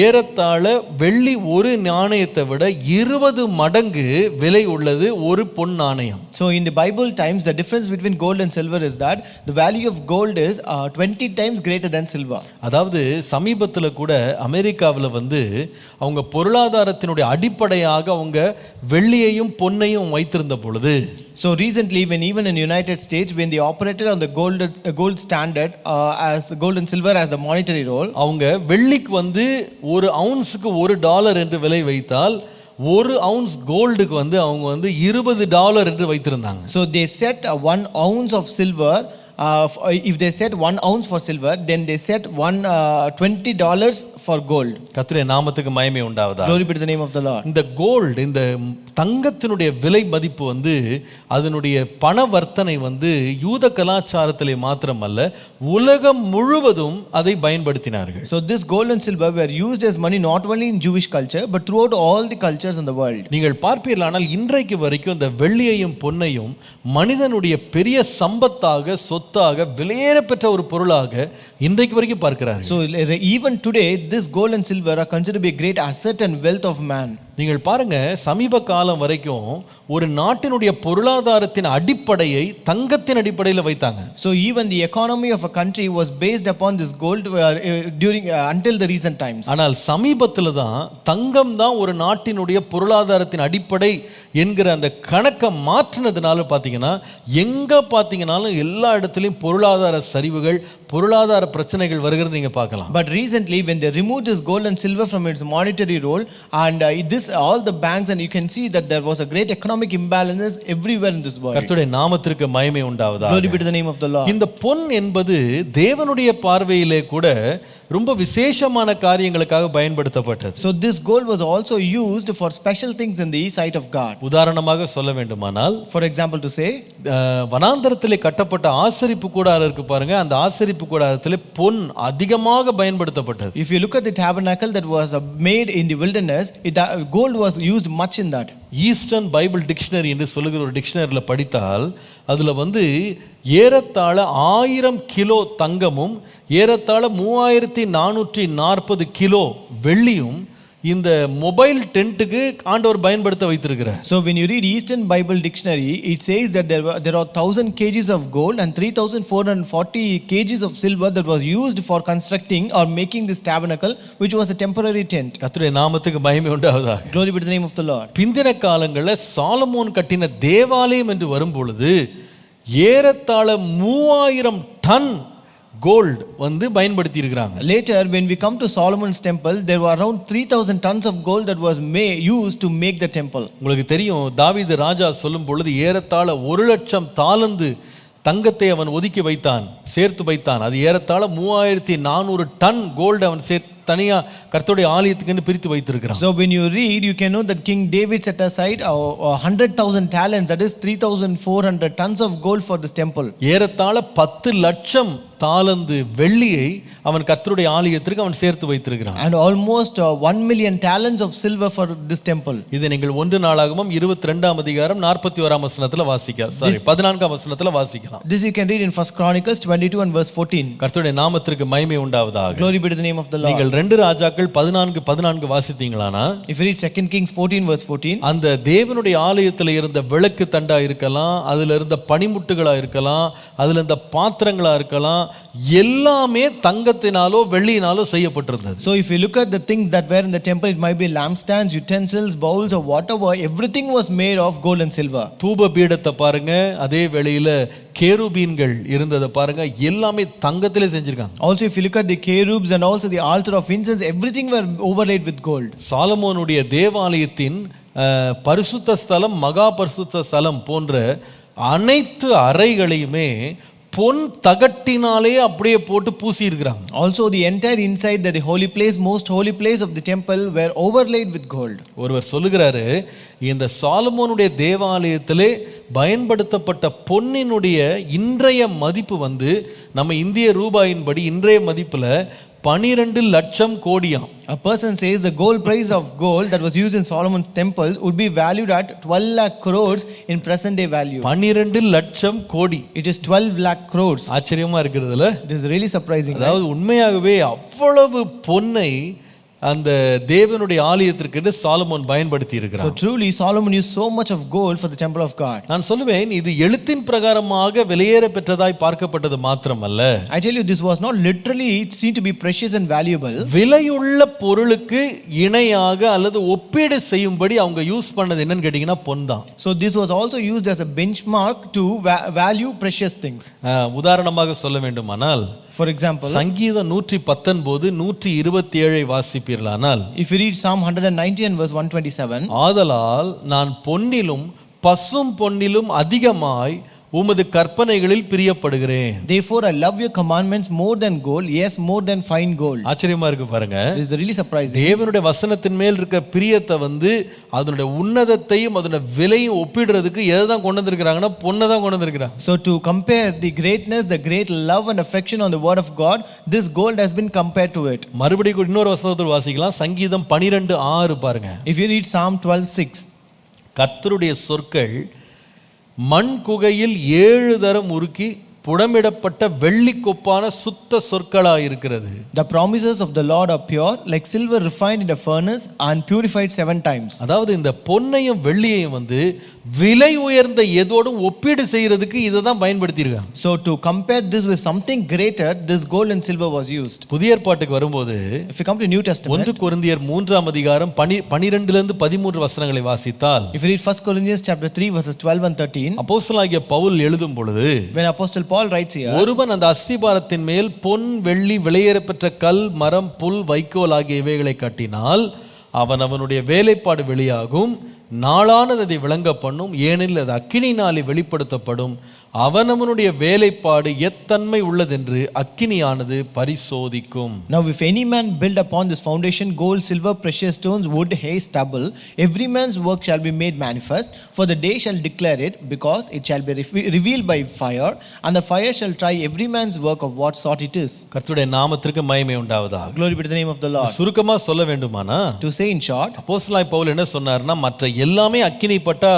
Speaker 1: ஏறத்தாழ வெள்ளி ஒரு நாணயத்தை விட 20 மடங்கு விலை உள்ளது ஒரு பொன் நாணயம்.
Speaker 2: So in the Bible times, the difference between gold and silver is that the value of gold is 20 times greater than silver.
Speaker 1: அதாவது சமீபத்துல கூட அமெரிக்காவில் வந்து அவங்க பொருளாதாரத்தினுடைய அடிப்படையாக அவங்க வெள்ளியையும் பொன்னையும் வைத்திருந்த பொழுது,
Speaker 2: so recently when even in United States when they operated on the gold standard as gold and silver as the monetary role,
Speaker 1: அவங்க வெள்ளிக்கு வந்து ஒரு அவுன்ஸுக்கு $1 என்று விலை வைத்தால் ஒரு அவுன்ஸ் கோல்டுக்கு வந்து அவங்க வந்து $20 என்று வைத்திருந்தாங்க.
Speaker 2: So they set 1 ounce of silver. If they set 1 ounce for silver, then they set $20 for gold.
Speaker 1: கர்த்தருடைய நாமத்துக்கு மகிமை உண்டாவதாக.
Speaker 2: Glory be to the name of the Lord.
Speaker 1: இந்த கோல்டு, இந்த தங்கத்தினுடைய விலை மதிப்பு வந்து அதனுடைய பணவர்த்தனை வந்து யூத கலாச்சாரத்திலே மாத்திரமல்ல உலகம் முழுவதும் அதை பயன்படுத்தினார்கள்.
Speaker 2: So this gold and silver were used as money not only in Jewish culture but throughout all the cultures in the world.
Speaker 1: நீங்கள் பார்ப்பீர்களானால் இன்றைக்கு வரைக்கும் இந்த வெள்ளியையும் பொன்னையும் மனிதனுடைய பெரிய சம்பத்தாக சொத்தாக விலையேற பெற்ற ஒரு பொருளாக இன்றைக்கு வரைக்கும் பார்க்கிறார்கள்.
Speaker 2: So even today this gold and silver are considered to be a great asset and wealth of man.
Speaker 1: நீங்கள் பாருங்க, சமீப காலம் வரைக்கும் ஒரு நாட்டினுடைய பொருளாதாரத்தின் அடிப்படையை தங்கத்தின் அடிப்படையில் வைத்தாங்க.
Speaker 2: So even the economy of a country was based upon this gold during until the recent times.
Speaker 1: ஆனால் சமீபத்தில் தான் தங்கம் தான் ஒரு நாட்டினுடைய பொருளாதாரத்தின் அடிப்படை என்கிற அந்த கணக்கை மாற்றினதுனால பார்த்தீங்கன்னா எங்க பார்த்தீங்கன்னாலும் எல்லா இடத்துலையும் பொருளாதார சரிவுகள், பொருளாதார பிரச்சனைகள் வருகிறது நீங்க பார்க்கலாம்.
Speaker 2: But recently when they removed this gold and silver from its monetary role and this all the banks, and you can see that there was a great economic imbalances everywhere in this world.
Speaker 1: கர்த்தருடைய நாமத்திற்கு மகிமை உண்டாவதாக.
Speaker 2: Glory be to the name of the Lord.
Speaker 1: இந்த பொன் என்பது தேவனுடைய பார்வையிலே கூட ரொம்ப விசேஷமான காரியங்களுக்காக பயன்படுத்தப்பட்டது.
Speaker 2: So this gold was also used for special things in the sight of God.
Speaker 1: உதாரணமாக சொல்ல வேண்டுமானால்,
Speaker 2: For example to say,
Speaker 1: வனாந்தரத்திலே கட்டப்பட்ட ஆசரிப்பு கூடாரம் இருக்கு பாருங்க, அந்த ஆசரிப்பு கூடாரத்திலே பொன் அதிகமாக பயன்படுத்தப்பட்டது.
Speaker 2: if you look at the tabernacle that was made in the wilderness, gold was used much in that.
Speaker 1: Eastern Bible dictionary என்று சொல்லுகிற ஒரு டிக்ஷனரியில் படித்தால் அதில் ஏறத்தாழ 1000 கிலோ தங்கமும் ஏறத்தாழ 3440 கிலோ வெள்ளியும் இந்த மொபைல் டென்ட்டுக்கு ஆண்டவர் பயன்படுத்த வைத்திருக்கிறார்.
Speaker 2: So when you read Eastern Bible Dictionary, it says that there are 1000 kgs of gold and 3440 kgs of silver that was used for constructing or making this tabernacle, which was a temporary tent.
Speaker 1: கர்த்தருடைய நாமத்துக்கு மகிமை உண்டாவதாக.
Speaker 2: Glory be to the name of the Lord.
Speaker 1: பிந்தின காலங்களில் Solomon கட்டின தேவாலயம் என்று வரும்பொழுது ஏறத்தாழ 3000 டன் கோல்ட் பயன்படுத்தி இருக்கிறாங்க.
Speaker 2: Later when we come to Solomon's temple, there were around 3000 tons of gold that was used to make the temple.
Speaker 1: உங்களுக்கு தெரியும், தாவீது ராஜா சொல்லும் பொழுது ஏறத்தாழ 1,00,000 தாலந்து தங்கத்தை அவன் ஒதுக்கி வைத்தான், சேர்த்து வைத்தான். அது ஏறத்தாழ 3400 டன் கோல்டு அவன் தனியா கர்த்தருடைய ஆலயத்துக்கு பிரித்து வைத்திருக்கிறான்.
Speaker 2: So when you read, you can know that King David set aside 100,000 talents, that is 3400 tons of gold for this temple.
Speaker 1: ஏறத்தாழ 10 லட்சம் தாலந்து வெள்ளியை அவன் கர்த்தருடைய ஆலயத்திற்கு அவன் சேர்த்து வைத்திருக்கிறான்.
Speaker 2: And almost 1 million talents of silver for this temple.
Speaker 1: இதை நீங்கள் 1 நாளாகமம் 22ஆம் அதிகாரம் 41ஆம் வசனத்துல வாசிக்கலாம். 14ஆம் வசனத்துல வாசிக்கலாம்.
Speaker 2: This you can read in 1 Chronicles 22 and verse 14.
Speaker 1: கர்த்தருடைய நாமத்திற்கு மகிமை உண்டாவதாக.
Speaker 2: Glory be to the name of the Lord.
Speaker 1: நீங்கள் 2 ராஜாக்கள் 14 வாசித்தீங்களானா,
Speaker 2: if you read 2 Kings 14 verse 14,
Speaker 1: அந்த தேவனுடைய ஆலயத்தில் இருந்த விளக்கு தண்டா இருக்கலாம், அதுல இருந்த பனிமுட்டுகளா இருக்கலாம், அதுல இருந்த பாத்திரங்களா இருக்கலாம், எல்லாமே தங்கத்தினாலோ வெள்ளியினாலோ செய்யப்பட்டிருந்தது.
Speaker 2: So if you look at the things that were in the temple, it might be lampstands, utensils, bowls or whatever, everything was made of gold and silver.
Speaker 1: தூப பீடத்தை பாருங்க, அதே வேளையில கேருபீன்கள் இருந்ததை பாருங்க, எல்லாமே தங்கத்திலே செஞ்சிருக்காங்க.
Speaker 2: Also if you look at the cherubs and also the altar of incense, everything were overlaid with gold.
Speaker 1: சாலமோனுடைய தேவாலயத்தின் பரிசுத்த ஸ்தலம், மகா பரிசுத்த ஸ்தலம் போன்ற அனைத்து அறைகளையுமே பொன் தகட்டினாலே அப்படியே போட்டு பூசி இருக்கிறாங்க.
Speaker 2: Also the entire inside that the holy place, most holy place of the temple were overlaid with gold.
Speaker 1: ஒருவர் சொல்லுகிறாரு, இந்த சாலமோனுடைய தேவாலயத்திலே பயன்படுத்தப்பட்ட பொன்னினுடைய இன்றைய மதிப்பு நம்ம இந்திய ரூபாயின்படி இன்றைய மதிப்புல 12 லட்சம் கோடியாம்.
Speaker 2: A person says the gold price of gold that was used in Solomon's temple would be valued at 12 lakh crores in present day value.
Speaker 1: 12 லட்சம் கோடி.
Speaker 2: It is 12 lakh crores.
Speaker 1: ஆச்சரியமா இருக்குதுல?
Speaker 2: It is really surprising.
Speaker 1: அதாவது உண்மையாகவே அவ்வளவு பொன்னை அந்த தேவனுடைய ஆலயத்திற்கு சாலமோன் பயன்படுத்தி இருக்கிறார்.
Speaker 2: So truly Solomon used so much of gold for the temple of God.
Speaker 1: நான் சொல்லுவேன், இது எழுத்தின் பிரகாரமாக விலையேற பெற்றதாய் பார்க்கப்பட்டது மாத்திரமல்ல.
Speaker 2: I tell you, this was not literally seen to be precious and valuable.
Speaker 1: விலையுள்ள பொருளுக்கு இணையாக அல்லது ஒப்பீடு செய்யும்படி அவங்க யூஸ் பண்ணது என்னன்னு கேட்டீங்கன்னா பொன் தான்.
Speaker 2: So this was also used as a benchmark to value precious things.
Speaker 1: உதாரணமாக சொல்ல வேண்டுமானால்,
Speaker 2: for example,
Speaker 1: சங்கீதம் 119 127 வாசிப்பீர்களானால்,
Speaker 2: if you read Psalm 190 and verse 127,
Speaker 1: ஆதலால் நான் பொன்னிலும் பசும் பொன்னிலும் அதிகமாய் உமது கற்பனைகளில் பிரியப்படுகிறேன்.
Speaker 2: Therefore I love your commandments more than gold, yes, more than fine gold.
Speaker 1: ஆச்சரியமா இருக்கு பாருங்க.
Speaker 2: It is really surprising.
Speaker 1: தேவனுடைய வசனத்தின் மேல் இருக்க பிரியத்தை அதனுடைய உன்னதத்தையும் அதனுடைய விலையும் ஒப்பிடுறதுக்கு எதை தான் கொண்டு வந்திருக்கிறாங்கன்னா பொன்னை தான் கொண்டு வந்திருக்கிறாங்க.
Speaker 2: So to compare the greatness, the great love and affection on the word of God, this gold has been compared to it.
Speaker 1: மறுபடியும் இன்னொரு வசனத்தில் வாசிக்கலாம். சங்கீதம் 12:6 பாருங்க.
Speaker 2: If you read Psalm 12:6,
Speaker 1: கர்த்தருடைய சொற்கள் மண் குகையில் 7 தரம் உருக்கி புடமிடப்பட்ட வெள்ளி கொப்பான சுத்த சொற்களாயிருக்கிறது.
Speaker 2: The promises of the Lord are pure, like silver refined in a furnace and purified 7 times.
Speaker 1: அதாவது இந்த பொன்னையும் வெள்ளியையும் விலை உயர்ந்த ஏதோடும் ஒப்பீடு செய்யறதுக்கு இதை தான் பயன்படுத்தி இருக்காங்க.
Speaker 2: So to compare this with something greater, this gold and silver was used.
Speaker 1: புதிய ஏற்பாட்டுக்கு வரும்போது,
Speaker 2: if you come to New Testament,
Speaker 1: 1 கொரிந்தியர் 3ஆம் அதிகாரம் 12 இருந்து 13 வசனங்களை வாசித்தால்,
Speaker 2: if you read 1 Corinthians chapter 3 verses 12 and 13,
Speaker 1: அப்போஸ்தலனாகிய பவுல் எழுதும் பொழுது,
Speaker 2: when Apostle Paul writes here,
Speaker 1: ஒருவன் அந்த அஸ்திபாரத்தின் மேல் பொன் வெள்ளி விலையேறப்பெற்ற கல் மரம் புல் வைக்கோல் ஆகிய இவைகளை கட்டினால் அவனுடைய வேலைப்பாடு வெளியாகும், நாளானது அதை விளங்க பண்ணும், ஏனெனில் அது அக்கினியினாலே வெளிப்படுத்தப்படும், அவனவனுடைய வேலைப்பாடு எத்தன்மை உள்ளதென்று அக்கினியானது பரிசோதிக்கும்.
Speaker 2: Now if any man build upon this foundation gold, silver, precious stones, wood, hay, stubble, every man's work shall be made manifest, for the day shall declare it, because it shall be revealed by fire, and the fire shall try every man's work of what sort it is.
Speaker 1: கர்த்தருடைய நாமத்திற்கு மகிமை உண்டாவதாக.
Speaker 2: Glory be to the name of the Lord.
Speaker 1: சுருக்கமா சொல்ல வேண்டுமானா,
Speaker 2: To say in short,
Speaker 1: அப்போஸ்தலனாகிய பவுல் என்ன சொன்னார்னா, மற்ற எல்லாமே அக்கினி பட்டா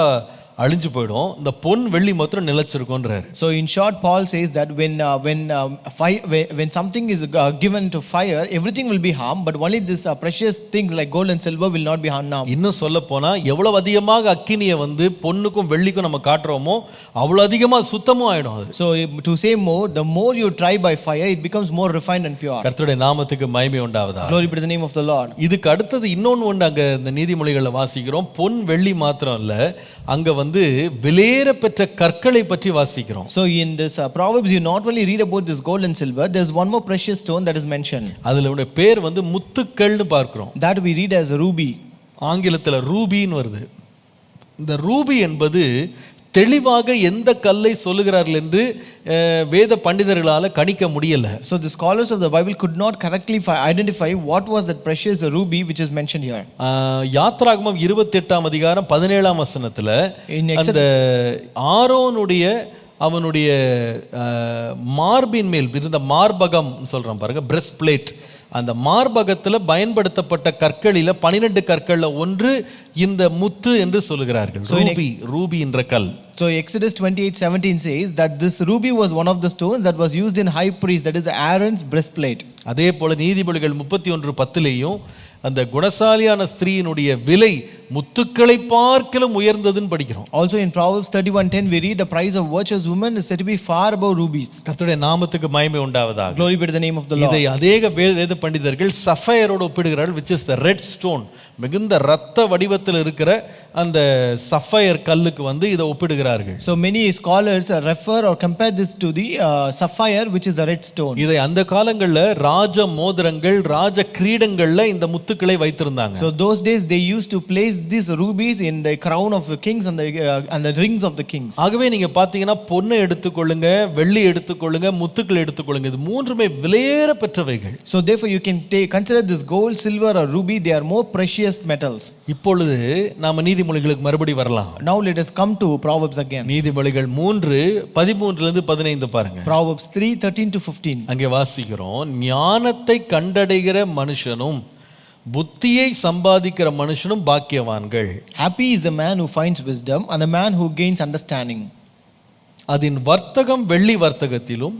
Speaker 1: அழிஞ்சு போயிடும், இந்த பொன் வெள்ளி மாத்திரம் நிலைச்சிருக்கும்ன்றாரு.
Speaker 2: So in short, Paul says that when something is given to fire, everything will be harmed, but only this precious things like gold and silver will not be harmed now.
Speaker 1: இன்னும் சொல்ல போனா, எவ்வளவு அதிகமாக அக்கினியை பொன்னுக்கும் வெள்ளிக்கும் நம்ம காட்டுறோமோ அவ்வளவு அதிகமா சுத்தமும் ஆயிடும் அது.
Speaker 2: So to say more, the more you try by fire, it becomes more refined and pure.
Speaker 1: கர்த்தருடைய நாமத்துக்கு மகிமை உண்டாவதாக.
Speaker 2: Glory be to the name of the Lord.
Speaker 1: இதுக்கு அடுத்தது இன்னொன்று ஒன்று அங்க இந்த நீதிமொழிகளை வாசிக்கிறோம். பொன் வெள்ளி மாத்திரம் இல்ல, அங்க விலையேற பெற்ற கற்களை பற்றி வாசிக்கிறோம்.
Speaker 2: So in this Proverbs, you not only read about this gold and silver, there's one more precious stone that is mentioned.
Speaker 1: அதுல பேர் முத்துக்கள்னு பார்க்கிறோம்.
Speaker 2: That we read as ruby.
Speaker 1: ஆங்கிலத்துல ரூபின்னு வருது. இந்த ரூபி என்பது தெளிவாக எந்த கல்லை சொல்லுகிறார்கள் என்று வேத பண்டிதர்களால கணிக்க முடியல.
Speaker 2: So the scholars of the Bible could not correctly identify what was that precious ruby which is mentioned here.
Speaker 1: யாத்ராகமம் 28ஆம் அதிகாரம் 17ஆம் வசனத்துல அந்த ஆரோனுடைய அவனுடைய மார்பின் மேல் இருந்த மார்பகம் சொல்றோம் பாருங்க, பிரஸ்ட் பிளேட், அந்த மார்பகத்தில் பயன்படுத்தப்பட்ட கற்களில 12 கற்கள்ல ஒன்று இந்த முத்து என்று சொல்லுகிறார்கள். ரூபி என்ற கல்.
Speaker 2: So Exodus 28:17 says that this ruby was one of the stones that was used in high priest, that is Aaron's breastplate.
Speaker 1: அதே போல நீதிமொழிகள் 31:10லேயும் அந்த குணசாலியான ஸ்திரீயினுடைய விலை முத்துக்களை பார்க்கலும் உயர்ந்ததுன்னு படிக்கிறோம்.
Speaker 2: Also in Proverbs 31:10 we read the price of virtuous woman is said to be far above rubies.
Speaker 1: கர்த்தருடைய நாமத்துக்கு மகிமை உண்டாவதாக.
Speaker 2: Glory be to the name of the Lord.
Speaker 1: இதை அநேக வேத பண்டிதர்கள் சஃபயரோடு ஒப்பிடுகிறார்கள், which is the red stone. மிகுந்த இரத்த வடிவத்தில் இருக்கிற அந்த சஃபயர் கல்லுக்கு இதை ஒப்பிடுகிறார்கள்.
Speaker 2: So many scholars refer or compare this to the sapphire, which is the red stone.
Speaker 1: இதை அந்த காலங்கள்ல ராஜ மோதிரங்கள், ராஜ கிரீடங்கள்ல இந்த முத்துக்களை வைத்திருந்தாங்க.
Speaker 2: So those days they used to place these rubies in the crown of the kings and the rings of the kings.
Speaker 1: ஆகவே நீங்க பாத்தீங்கன்னா பொன்னை எடுத்துக்கொள்ளுங்க, வெள்ளி எடுத்துக்கொள்ளுங்க, முத்துக்களை எடுத்துக்கொள்ளுங்க, இது மூன்றுமே விலையேற பெற்றவைகள்.
Speaker 2: So therefore you can consider this gold, silver or ruby, they are more precious metals.
Speaker 1: இப்பொழுது நாம நீதிமொழிகளுக்கு மறுபடி வரலாம்.
Speaker 2: Now let us come to Proverbs again.
Speaker 1: நீதிமொழிகள் 3:13 15 பாருங்க.
Speaker 2: Proverbs 3:13-15.
Speaker 1: அங்கே வாசிக்கிறோம், ஞானத்தை கண்டடைகிற மனுஷனும் புத்தியை சம்பாதிக்கிற மனுஷனும் பாக்கியவான்கள்.
Speaker 2: Happy is the man who finds wisdom and the man who gains understanding.
Speaker 1: அதன் வர்த்தகம் வெள்ளி வர்த்தகத்திலும்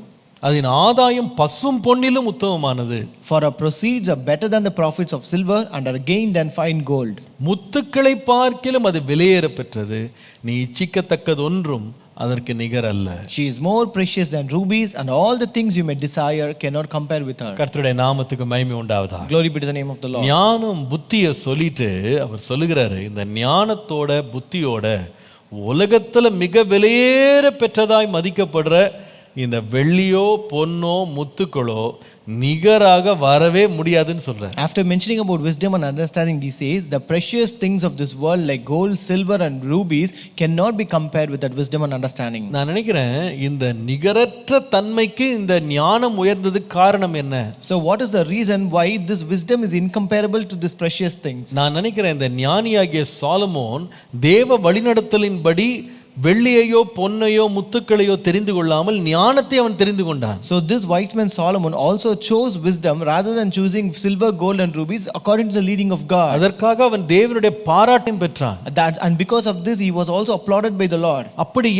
Speaker 1: அதன் ஆதாயம் பசும் பொன்னிலும் உத்தமமானது.
Speaker 2: For our proceeds are better than the profits of silver and are gained than fine gold.
Speaker 1: முத்துக்களை பார்க்கிலும் அது விலையேற பெற்றது, நீ இச்சிக்கத்தக்கது ஒன்றும் அதற்கு நிகர் அல்ல.
Speaker 2: She is more precious than rubies, and all the things you may desire cannot compare with her.
Speaker 1: கர்த்தருடைய நாமத்துக்கு மகிமை உண்டாவதாக.
Speaker 2: Glory be to the name of the Lord.
Speaker 1: ஞானம் புத்தியை சொல்லிட்டு அவர் சொல்லுகிறாரு, இந்த ஞானத்தோட புத்தியோட உலகத்துல மிக விலையேற பெற்றதாய் மதிக்கப்படுற இந்த வெள்ளியோ பொன்னோ முத்துக்களோ நிகராக வரவே முடியாதுன்னு சொல்றார்.
Speaker 2: After mentioning about wisdom and understanding, he says the precious things of this world like gold, silver and rubies cannot be compared with that wisdom and understanding.
Speaker 1: நான் நினைக்கிறேன் இந்த நிகரற்ற தன்மைக்கு இந்த ஞானம் உயர்ந்ததுக்கு காரணம் என்ன?
Speaker 2: So what is the reason why this wisdom is incomparable to these precious things?
Speaker 1: நான் நினைக்கிறேன் இந்த ஞானியாகிய சாலமோன் தேவ வழிநடத்தலின்படி வெள்ளியையோ பொன்னையோ முத்துக்களையோ தெரிந்து கொள்ளாமல் ஞானத்தை அவன் தெரிந்து கொண்டான்.
Speaker 2: So this wise man Solomon also chose wisdom rather than choosing silver, gold and rubies according to the leading of God.
Speaker 1: அதற்காக அவன் தேவனுடைய பாராட்டையும் பெற்றான்.
Speaker 2: And because of this he was also applauded by the Lord.
Speaker 1: அப்படி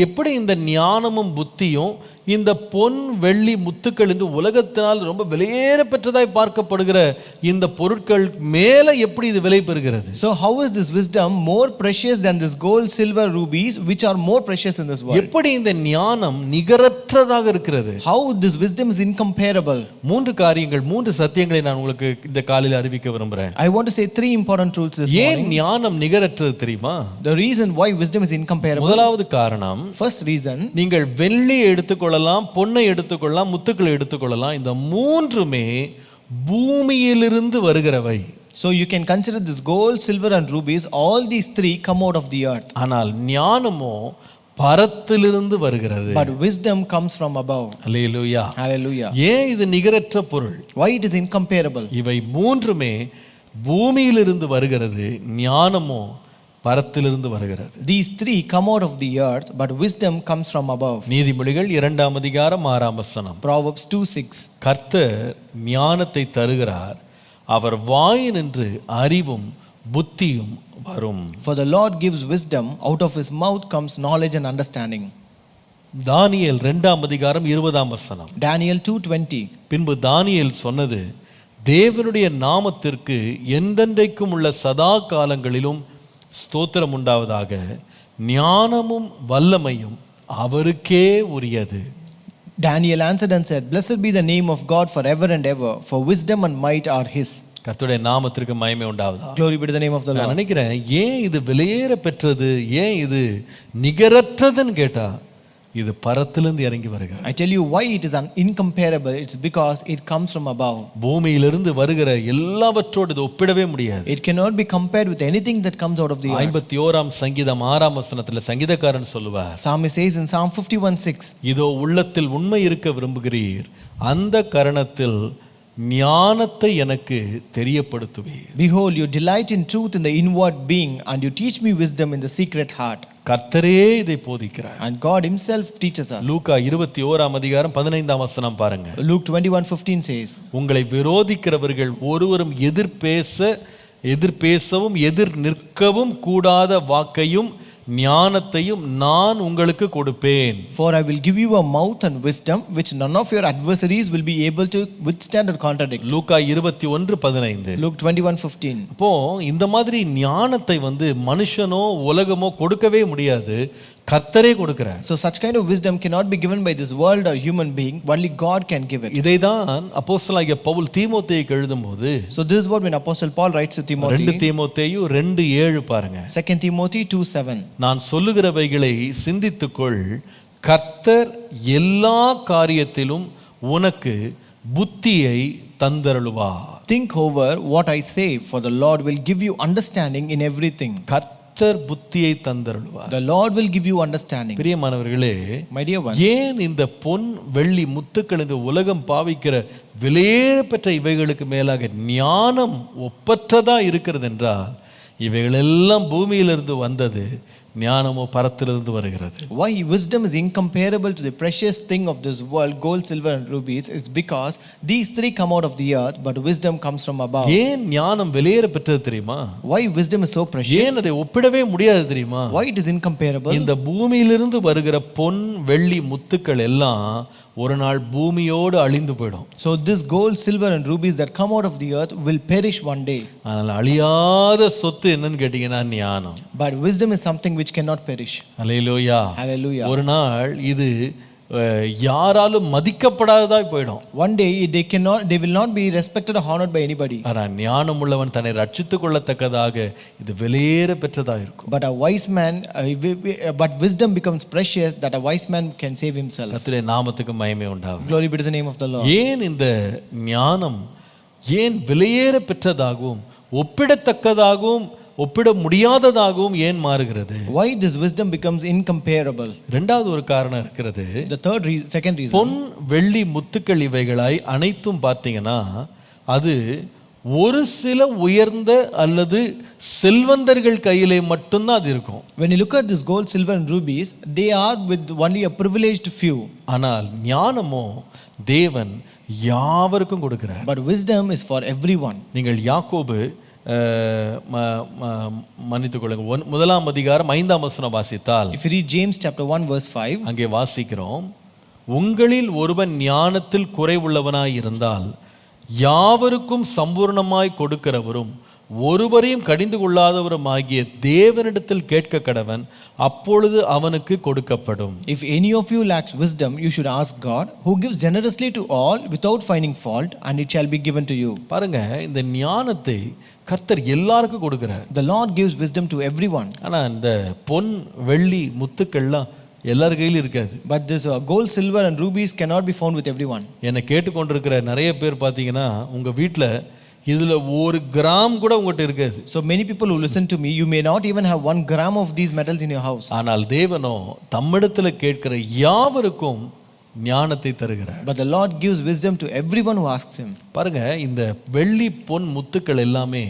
Speaker 1: எப்படி இந்த ஞானமும் புத்தியும் இந்த பொன் வெள்ளி முத்துக்கள் என்று உலகத்தினால் ரொம்ப விலையேற பெற்றதாய் பார்க்கப்படுகிற இந்த பொருட்கள் மேல எப்படி இது விலை பெறுகிறது?
Speaker 2: So how is this wisdom more precious than this gold, silver, rubies which are more precious in this world?
Speaker 1: எப்படி இந்த ஞானம் நிகரற்றதாக இருக்கிறது?
Speaker 2: How this wisdom is incomparable?
Speaker 1: மூன்று சத்தியங்களை நான் உங்களுக்கு இந்த காலையில் அறிவிக்க விரும்புறேன்.
Speaker 2: I want to say three important truths this morning.
Speaker 1: ஏன் ஞானம் நிகரற்றது தெரியுமா?
Speaker 2: The reason why wisdom is incomparable.
Speaker 1: முதலாவது காரணம்,
Speaker 2: first reason,
Speaker 1: நீங்கள் வெள்ளி எடுத்துக்கொள்ளலாம், பொன்னை எடுத்துக்கொள்ளலாம், முத்துக்களை எடுத்துக்கொள்ளலாம், இந்த மூன்றுமே பூமியிலிருந்து வருகிறவை.
Speaker 2: So you can consider this gold, silver and rubies, all these three come out of the earth.
Speaker 1: ஆனால் ஞானமோ பரத்திலிருந்து வருகிறது.
Speaker 2: but wisdom comes from above.
Speaker 1: Hallelujah.
Speaker 2: Hallelujah.
Speaker 1: ஏன் இது நிகரற்ற பொருள்?
Speaker 2: Why it is incomparable?
Speaker 1: இவை மூன்றுமே பூமியிலிருந்து வருகிறது, ஞானமோ பரத்திலிருந்து வருகிறது.
Speaker 2: These three come out of the earth, but wisdom comes from above.
Speaker 1: நீதிமொழிகள் 2ஆம் அதிகாரம் 6ஆம் வசனம்.
Speaker 2: Proverbs 2:6.
Speaker 1: கர்த்தர் ஞானத்தை தருகிறார், அவர் வாயினின்று அறிவும் புத்தியும் வரும்.
Speaker 2: For the Lord gives wisdom, out of his mouth comes knowledge and understanding.
Speaker 1: தானியேல் 2ஆம் அதிகாரம் 20ஆம் வசனம்.
Speaker 2: Daniel 2:20.
Speaker 1: பின்பு தானியேல் சொன்னது, தேவனுடைய நாமத்திற்கு என்றென்றைக்கும் உள்ள சதா காலங்களிலும் ஸ்தோத்திரம் உண்டாவதாக, ஞானமும் வல்லமையும் அவருக்கே உரியது.
Speaker 2: Daniel answered and said, Blessed be the name of God forever and ever, for wisdom and might are his.
Speaker 1: கர்த்தருடைய நாமத்திற்கு மகிமை உண்டாவதா.
Speaker 2: Glory be to the name of the
Speaker 1: நான்
Speaker 2: Lord.
Speaker 1: நினைக்கிறேன், ஏன் இது விலையேற பெற்றது, ஏன் இது நிகரற்றதுன்னு கேட்டா, இது பரத்திலிருந்து இறங்கி வருகிறது.
Speaker 2: I tell you why it is incomparable. It's because it comes from above.
Speaker 1: பூமியிலிருந்து வருகிற எல்லாவற்றோடு இது ஒப்பிடவே முடியாது.
Speaker 2: It cannot be compared with anything that comes out of the earth.
Speaker 1: 51ஆம் சங்கீதம் 6ஆம் வசனத்துல சங்கீதக்காரன் சொல்லுவார்,
Speaker 2: Psalmist says in Psalm 51:6,
Speaker 1: இதோ உள்ளத்தில் உண்மை இருக்க விரும்புகிறீர், அந்த கரணத்தில் ஞானத்தை எனக்கு தெரியப்படுத்துவீர்.
Speaker 2: Behold, you delight in truth in the inward being, and you teach me wisdom in the secret heart.
Speaker 1: கர்த்தரே இதை போதிக்கிறார்.
Speaker 2: And God himself teaches us.
Speaker 1: லூக்கா 21ஆம் அதிகாரம் 15ஆம் வசனம் பாருங்க.
Speaker 2: Luke 21:15 says,
Speaker 1: உங்களை விரோதிக்கிறவர்கள் ஒருவரும் எதிர்பேசவும் எதிர் நிற்கவும் கூடாத வாக்கையும் ஞானத்தையும் நான் உங்களுக்கு கொடுப்பேன்.
Speaker 2: For I will give you a mouth and wisdom which none of your adversaries will be able to withstand or contradict.
Speaker 1: Luca 21:15.
Speaker 2: Luke 21:15.
Speaker 1: அப்போ இந்த மாதிரி ஞானத்தை மனுஷனோ உலகமோ கொடுக்கவே முடியாது, கர்த்தரே கொடுக்கிறார்.
Speaker 2: So such kind of wisdom cannot be given by this world or human being, only God can give it.
Speaker 1: இதைதான் அப்போஸ்தலனாகிய பவுல் தீமோத்தேயுக்கு எழுதும்போது,
Speaker 2: So this is what when Apostle Paul writes to Timothy,
Speaker 1: 2 தீமோத்தேயு 2:7 பாருங்க.
Speaker 2: 2 Timothy 2:7.
Speaker 1: நான் சொல்லுகிறவைகளை சிந்தித்துக்கொள், கர்த்தர் எல்லா காரியத்திலும் உனக்கு புத்தியை தந்தருளுவார்.
Speaker 2: Think over what I say, for the Lord will give you understanding in everything.
Speaker 1: கர்த்தர் புத்தியை தந்தருளுவார்.
Speaker 2: The Lord will give you understanding.
Speaker 1: பிரியமானவர்களே,
Speaker 2: My dear ones,
Speaker 1: ஏன் இந்த பொன் வெள்ளி முத்துக்கள் என்று உலகம் பாவிக்கிற விலையேற பெற்ற இவைகளுக்கு மேலாக ஞானம் ஒப்பற்றதா இருக்கிறது என்றால், இவைகளெல்லாம் பூமியிலிருந்து வந்தது, ஞானமோ பரத்திலிருந்து வருகிறது.
Speaker 2: why wisdom is incomparable to the precious thing of this world, gold, silver and rubies, is because these three come out of the earth, but wisdom comes from above.
Speaker 1: ஏன் ஞானம் விலையேற பெற்றது தெரியுமா?
Speaker 2: Why wisdom is so precious?
Speaker 1: ஏன் அதை ஒப்பிடவே முடியாது தெரியுமா?
Speaker 2: Why it is incomparable?
Speaker 1: இந்த பூமியிலிருந்து வருகிற பொன் வெள்ளி முத்துக்கள் எல்லாம் ஒரு நாள் பூமியோடு அழிந்து போயிடும்.
Speaker 2: So this gold, silver and rubies that come out of the earth will perish one day.
Speaker 1: ஆனால் அழியாத சொத்து என்னன்னு கேட்டீங்கன்னா ஞானம்.
Speaker 2: But wisdom is something which cannot perish.
Speaker 1: Hallelujah.
Speaker 2: Hallelujah.
Speaker 1: ஒரு நாள் இது யாராலும் மதிக்கப்படாததாய் போயிடும்.
Speaker 2: One day they will not be respected or honored by anybody.
Speaker 1: ஆனால் ஞானம் உள்ளவன் தன்னை ரட்சித்துக் கொள்ளத்தக்கதாக இது விலையேற பெற்றதாக இருக்கும்.
Speaker 2: But a wise man, but wisdom becomes precious that a wise man can save himself.
Speaker 1: கர்த்தருடைய நாமத்துக்கு மகிமை உண்டாகும்.
Speaker 2: Glory be to the name of the Lord.
Speaker 1: ஏன் இந்த ஞானம் ஏன் விலையேற பெற்றதாகவும் ஒப்பிடத்தக்கதாகவும் ஒப்பிட முடியாததாகவும் ஏன் மாறுகிறது?
Speaker 2: Why this wisdom becomes incomparable?
Speaker 1: இரண்டாவது ஒரு காரணம் இருக்கிறது.
Speaker 2: The second reason.
Speaker 1: பொன் வெள்ளி முத்துக்கள் இவைகளாய் அனைத்தும் பார்த்தீங்கன்னா, அது ஒரு சில உயர்ந்த அல்லது செல்வந்தர்கள் கையிலே மட்டும்தான் அது இருக்கும்.
Speaker 2: When you look at this gold, silver and rubies, they are with only a privileged few.
Speaker 1: ஆனால் ஞானமோ தேவன் யாவருக்கும் கொடுக்கிறார்.
Speaker 2: But wisdom is for everyone.
Speaker 1: நீங்கள் யாக்கோபு மன்னித்துக் கொள்ளுங்க 1ஆம் அதிகாரம் 5ஆம் வசனம் வாசித்தால்,
Speaker 2: If you read James chapter 1 verse 5,
Speaker 1: அங்கே வாசிக்கிறோம், உங்களில் ஒருவன் ஞானத்தில் குறைவுள்ளவனாய் இருந்தால் யாவருக்கும் சம்பூர்ணமாய் கொடுக்கிறவரும் ஒருவரையும் கடிந்து கொள்ளாதவரும் ஆகிய தேவனிடத்தில் கேட்க கடவன், அப்பொழுது அவனுக்கு கொடுக்கப்படும்.
Speaker 2: If any of you lacks wisdom, you should ask God, who gives generously to all without finding fault, and it shall be given to you.
Speaker 1: பாருங்க, இந்த ஞானத்தை கர்த்தர் எல்லாருக்கும் கொடுக்கிறார்.
Speaker 2: The Lord gives wisdom to everyone.
Speaker 1: ஆனா இந்த பொன் வெள்ளி முத்துக்கள்லாம் எல்லார் கையிலும் இருக்காது.
Speaker 2: But this gold, silver and rubies cannot be found with everyone.
Speaker 1: என்னை கேட்டுக்கொண்டிருக்கிற நிறைய பேர் பார்த்தீங்கன்னா, உங்க வீட்டில் இதுல ஒரு கிராம் கூட உங்ககிட்ட இருக்காது.
Speaker 2: So many people who listen to me, you may not even have 1 gram of these metals in your house.
Speaker 1: ஆனால் தேவனோ தம்மிடத்துல கேட்கிற யாவருக்கும் ஞானத்தை தருகிறார்.
Speaker 2: But the Lord gives wisdom to everyone who asks him.
Speaker 1: பாருங்க, இந்த வெள்ளி பொன் முத்துக்கள் எல்லாமே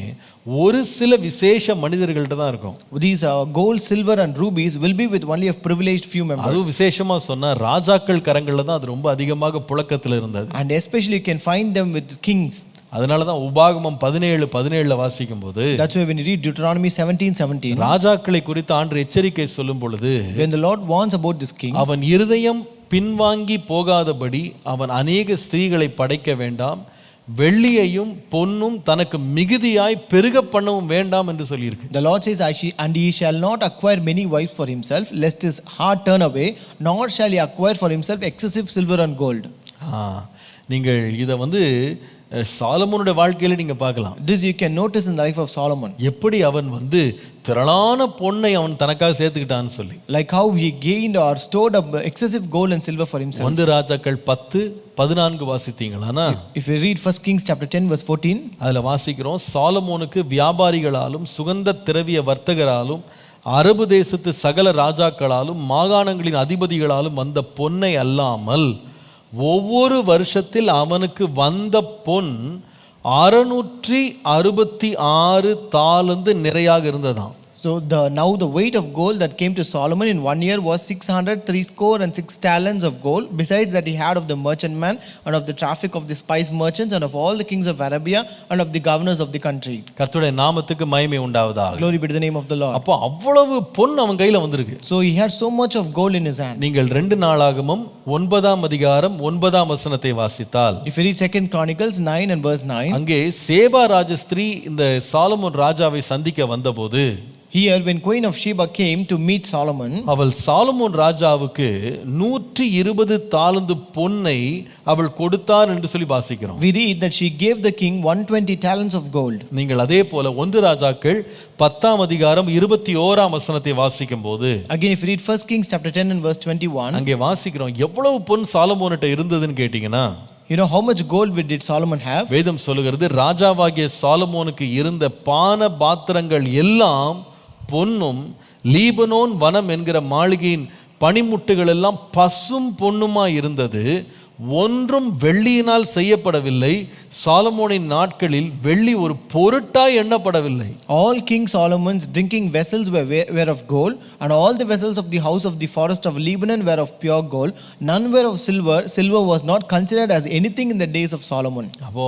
Speaker 1: ஒரு சில விசேஷ மனிதர்கள்ட்ட தான் இருக்கும்.
Speaker 2: These gold, silver and rubies will be with only a privileged few members.
Speaker 1: அது விசேஷமா சொன்னா ராஜாக்கள் கரங்கள்ல தான் அது ரொம்ப அதிகமாக புழக்கத்துல இருந்தது.
Speaker 2: And especially you can find them with kings.
Speaker 1: அதனால தான் உபாகமம் 17:17 வாசிக்கும் போது,
Speaker 2: That's why when you read Deuteronomy 17:17,
Speaker 1: ராஜாக்களை குறித்து ஆண்டவர் எச்சரிக்கை சொல்லும் பொழுது,
Speaker 2: when the Lord warns about this king,
Speaker 1: அவன் இருதயம் பின்வாங்கி போகாதபடி அவன் அநேக ஸ்திரீகளை படைக்க வேண்டாம், வெள்ளியையும் பொன்னும் தனக்கு மிகுதியாய் பெருக பண்ணவும் வேண்டாம் என்று சொல்லியிருக்கு.
Speaker 2: the Lord says, and he shall not acquire many wives for himself, lest his heart turn away, nor shall he acquire for himself excessive silver and gold.
Speaker 1: நீங்கள் இதை சாலமோனுடைய வாழ்க்கையில நீங்க பார்க்கலாம்.
Speaker 2: This you can notice in the life of Solomon.
Speaker 1: எப்படி அவன் திரளான பொன்னை அவன் தனக்காக சேர்த்துக்கிட்டான்னு சொல்லி.
Speaker 2: Like how he gained or stored up excessive gold and silver for himself.
Speaker 1: 1 ராஜாக்கள் 10:14 வாசித்தீங்களானா,
Speaker 2: if you read 1 Kings chapter 10 verse 14,
Speaker 1: அதுல வாசிக்கிறோம், சாலமோனுக்கு வியாபாரிகளாலும் சுகந்த திரவிய வர்த்தகராலும் அரபு தேசத்து சகல ராஜாக்களாலும் மாகாணங்களின் அதிபதிகளாலும் வந்த பொன்னை அல்லாமல் ஒவ்வொரு வருஷத்தில் அவனுக்கு வந்த பொன் 666 தாலந்து நிறையாக இருந்ததாம்.
Speaker 2: So now the weight of gold that came to Solomon in 1 year was 606 talents of gold. Besides that he had of the merchantman and of the traffic of the spice merchants and of all the kings of Arabia and of the governors of the country.
Speaker 1: கர்த்தருடைய நாமத்துக்கு மகிமை உண்டாவதாக.
Speaker 2: Glory be to the name of the Lord.
Speaker 1: அப்போ அவ்வளவு பொன் அவன் கையில வந்திருக்கு.
Speaker 2: So he had so much of gold in his hand.
Speaker 1: நீங்கள் 2 நாளாகமம் 9ஆம் அதிகாரம் 9ஆம் வசனத்தை வாசித்தால்,
Speaker 2: if you read 2 Chronicles 9 and verse 9,
Speaker 1: அங்கே சேபா ராஜஸ்திரீ இந்த சாலமோன் ராஜாவை சந்திக்க வந்தபோது,
Speaker 2: here when Queen of Sheba came to meet Solomon,
Speaker 1: அவள் சாலமோன் ராஜாவுக்கு 120 தாலந்து பொன்னை அவள் கொடுத்தார் என்று சொல்லி வாசிக்கிறோம்.
Speaker 2: we read that she gave the king 120 talents of gold.
Speaker 1: நீங்கள் அதே போல 1 ராஜாக்கள் 10ஆம் அதிகாரம் 21ஆம் வசனத்தை வாசிக்கும் போது,
Speaker 2: again if you read 1 Kings chapter 10 and verse 21,
Speaker 1: அங்கே வாசிக்கிறோம், எவ்வளவு பொன் சாலமோன்கிட்ட இருந்ததுன்னு கேட்டீங்கன்னா,
Speaker 2: you know how much gold did Solomon have?
Speaker 1: வேதம் சொல்லுகிறது, ராஜாவாகிய சாலமோனுக்கு இருந்த பான பாத்திரங்கள் எல்லாம் பொன்னும் லீபனோன் வனம் என்கிற மாளிகையின் பனிமுட்டுகள் எல்லாம் பசும் பொன்னுமா இருந்தது, ஒன்றும் வெள்ளியினால் செய்யப்படவில்லை. சாலமோனின் நாட்களில் வெள்ளி ஒரு பொருட்டாய் எண்ணப்படவில்லை.
Speaker 2: All King Solomon's drinking vessels were of gold, and all the vessels of the house of the forest of Lebanon were of pure gold. None were of silver. Silver was not considered as anything in the days of Solomon.
Speaker 1: அப்போ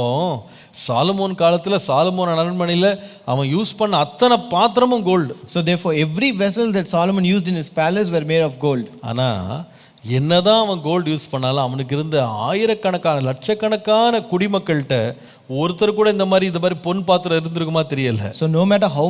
Speaker 1: Solomon காலத்துல Solomon அரண்மனையில அவன் use பண்ண அத்தனை பாத்திரமும் gold.
Speaker 2: So therefore every vessel that Solomon used in his palace were made of gold.
Speaker 1: ஆனா என்னதான் அவன் கோல்டு யூஸ் பண்ணாலும் அவனுக்கு இருந்த ஆயிரக்கணக்கான லட்சக்கணக்கான குடிமக்கள்கிட்ட ஒருத்தர் கூட இந்த மாதிரி பொன் பாத்திரம் இருந்திருக்குமா தெரியல.
Speaker 2: So no matter how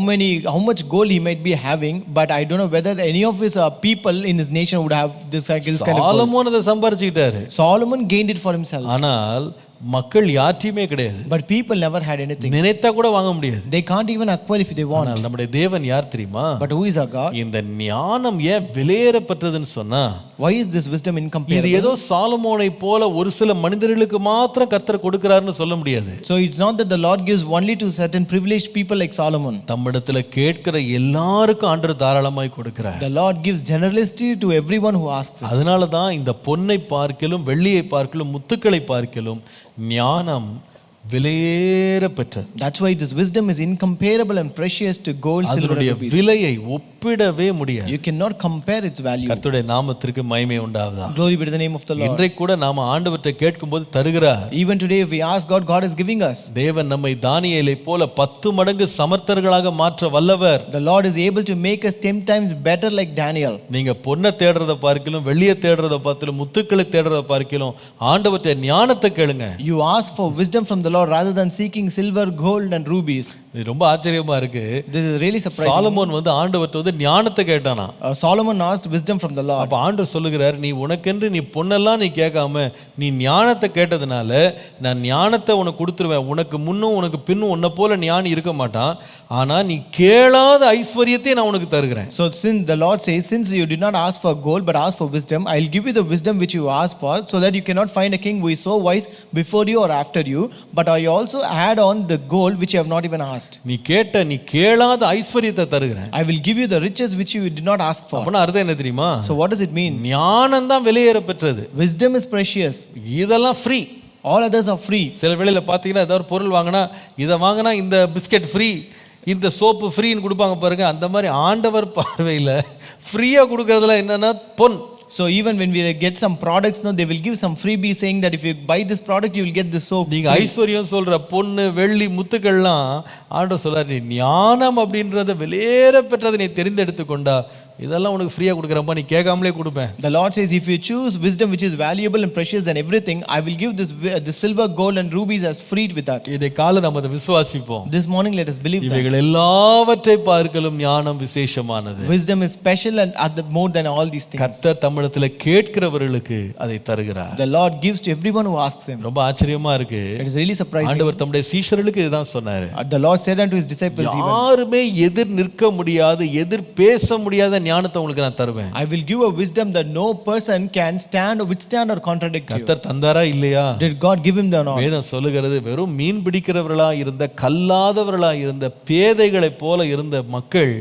Speaker 2: much gold he might be having, but I don't know whether any of his people in his nation would have this kind of gold.
Speaker 1: Solomon அதை சம்பாரிச்சுக்கிட்டாரு.
Speaker 2: Solomon gained it for himself.
Speaker 1: ஆனால் மக்கள் யார்ட்டையுமே கிடையாது.
Speaker 2: But people never had anything.
Speaker 1: நினைத்தா கூட வாங்க முடியாது.
Speaker 2: They can't even acquire if they want.
Speaker 1: நம்முடைய தேவன் யார் தெரியுமா?
Speaker 2: But who is our God?
Speaker 1: இந்த ஞானம் ஏன் விலையேறப்பட்டதுன்னு சொன்னா,
Speaker 2: why is this wisdom incomparable?
Speaker 1: இது ஏதோ சாலமோனை போல ஒரு சில மனிதர்களுக்கு மாத்திரம் கர்த்தர் கொடுக்கிறாருன்னு சொல்ல முடியாது.
Speaker 2: So it's not that the Lord gives only to certain privileged people like Solomon.
Speaker 1: தம்மிடத்துல கேட்கிற எல்லாருக்கும் ஆண்டவர் தாராளமாய் கொடுக்கிறார்.
Speaker 2: The Lord gives generously to everyone who asks.
Speaker 1: அதனால தான் இந்த பொன்னை பார்க்கலும் வெள்ளியை பார்க்கலும் முத்துக்களை பார்க்கலும் ஞானம் விலையேறப்பெற்றது.
Speaker 2: That's why this wisdom is incomparable and precious to gold, silver and rubies.
Speaker 1: விலையை ஒப்பிடவே முடியாது.
Speaker 2: You cannot compare its value.
Speaker 1: கர்த்தருடைய நாமத்திற்கு மகிமை உண்டாவதாக.
Speaker 2: Glory be to the name of the Lord.
Speaker 1: இன்றைக்கு கூட நாம ஆண்டவர்ட்ட கேட்கும்போது தருகிறார்.
Speaker 2: Even today if we ask God, God is giving us.
Speaker 1: தேவன் நம்மை தானியேலை போல 10 மடங்கு சமர்த்தர்களாக மாற்ற வல்லவர்.
Speaker 2: The Lord is able to make us 10 times better like Daniel.
Speaker 1: நீங்க பொன்னை தேடுறத பார்க்கலும் வெள்ளியை தேடுறத பார்க்கலும் முத்துக்களை தேடுறத பார்க்கலும் ஆண்டவர்ட்ட ஞானத்தை கேளுங்க.
Speaker 2: You ask for wisdom from the Lord rather than seeking silver, gold and rubies.
Speaker 1: இது ரொம்ப ஆச்சரியமா இருக்கு.
Speaker 2: This is really surprising.
Speaker 1: Solomon ஆண்டவர்ட்ட ஞானத்தை கேட்டானா.
Speaker 2: Solomon asked wisdom from the Lord.
Speaker 1: அப்ப ஆண்டவர் சொல்லுகிறார், நீ உனக்கென்று நீ பொன்னெல்லாம் நீ கேட்காம நீ ஞானத்தை கேட்டதுனால நான் ஞானத்தை உனக்கு கொடுத்துருவேன். உனக்கு முன்னும் உனக்கு பின்னும் உன்னை போல ஞானி இருக்க மாட்டான். ஆனா நீ கேளாத ஐஸ்வர்யத்தை நான் உனக்கு தருகிறேன்.
Speaker 2: So since the Lord says, since you did not ask for gold but asked for wisdom, I will give you the wisdom which you asked for, so that you cannot find a king who is so wise before you or after you, but I also add on the gold which you have not even asked.
Speaker 1: நீ கேளாத ஐஸ்வர்யத்தை தருகிறேன்.
Speaker 2: I will give you the riches which you did not ask for.
Speaker 1: அப்பனா அர்த்தம் என்ன தெரியுமா?
Speaker 2: So what does it mean?
Speaker 1: ஞானம் தான் விலையேற பெற்றது.
Speaker 2: Wisdom is precious.
Speaker 1: இதெல்லாம் free.
Speaker 2: All others are free.
Speaker 1: சில வேளையில பார்த்தீங்கன்னா ஏதாவது ஒரு பொருள் வாங்கினா இதை வாங்கினா இந்த பிஸ்கெட் ஃப்ரீ, இந்த சோப்பு ஃப்ரீன்னு கொடுப்பாங்க பாருங்க. அந்த மாதிரி ஆண்டவர் பார்வையில் ஃப்ரீயாக கொடுக்கறதுல என்னன்னா பொன்.
Speaker 2: So even when we get some products, no, they will give some freebie saying that if you buy this product, you will get this soap.
Speaker 1: நீங்க ஐஸ்வர்யம் சொல்ற பொண்ணு வெள்ளி முத்துக்கள்லாம் ஆண்டவர் சொல்றாரு, நீ ஞானம் அப்படின்றத விலையேற பெற்றதை நீ தெரிந்தெடுத்து கொண்டா இதெல்லாம் உனக்கு ஃப்ரீயா கொடுக்குறப்பா, நீ கேட்காமலே கொடுப்பேன்.
Speaker 2: The Lord says, if you choose wisdom which is valuable and precious and everything, I will give this silver, gold and rubies as free with that.
Speaker 1: இதை காலை நம்ம அதை விசுவாசிப்போம்.
Speaker 2: This morning let us believe that.
Speaker 1: இவைகள் எல்லாவற்றை பார்க்கலும் ஞானம் விசேஷமானது.
Speaker 2: Wisdom is special and more than all these things.
Speaker 1: கர்த்தர் தம்மிடத்தில் கேட்கிறவர்களுக்கு அதை தருகிறார்.
Speaker 2: The Lord gives to everyone who asks him.
Speaker 1: ரொம்ப ஆச்சரியமா இருக்கு.
Speaker 2: It is really surprising.
Speaker 1: ஆண்டவர் தம்முடைய சீஷர்களுக்கு இதுதான் சொன்னாரு.
Speaker 2: The Lord said unto his disciples,
Speaker 1: யாருமே எதிர் நிற்க முடியாது, எதிர் பேச முடியாத ஞானத்தை உங்களுக்கு நான் தருவேன்.
Speaker 2: I will give a wisdom that no person can withstand or contradict you.
Speaker 1: கர்த்தர் தந்தாரா இல்லையா?
Speaker 2: Did God give him the knowledge?
Speaker 1: வேதம் சொல்லுகிறது, வெறும் மீன் பிடிக்கிறவர்களா இருந்த கல்லாதவர்களா இருந்த பேதைகளை போல இருந்த மக்கள்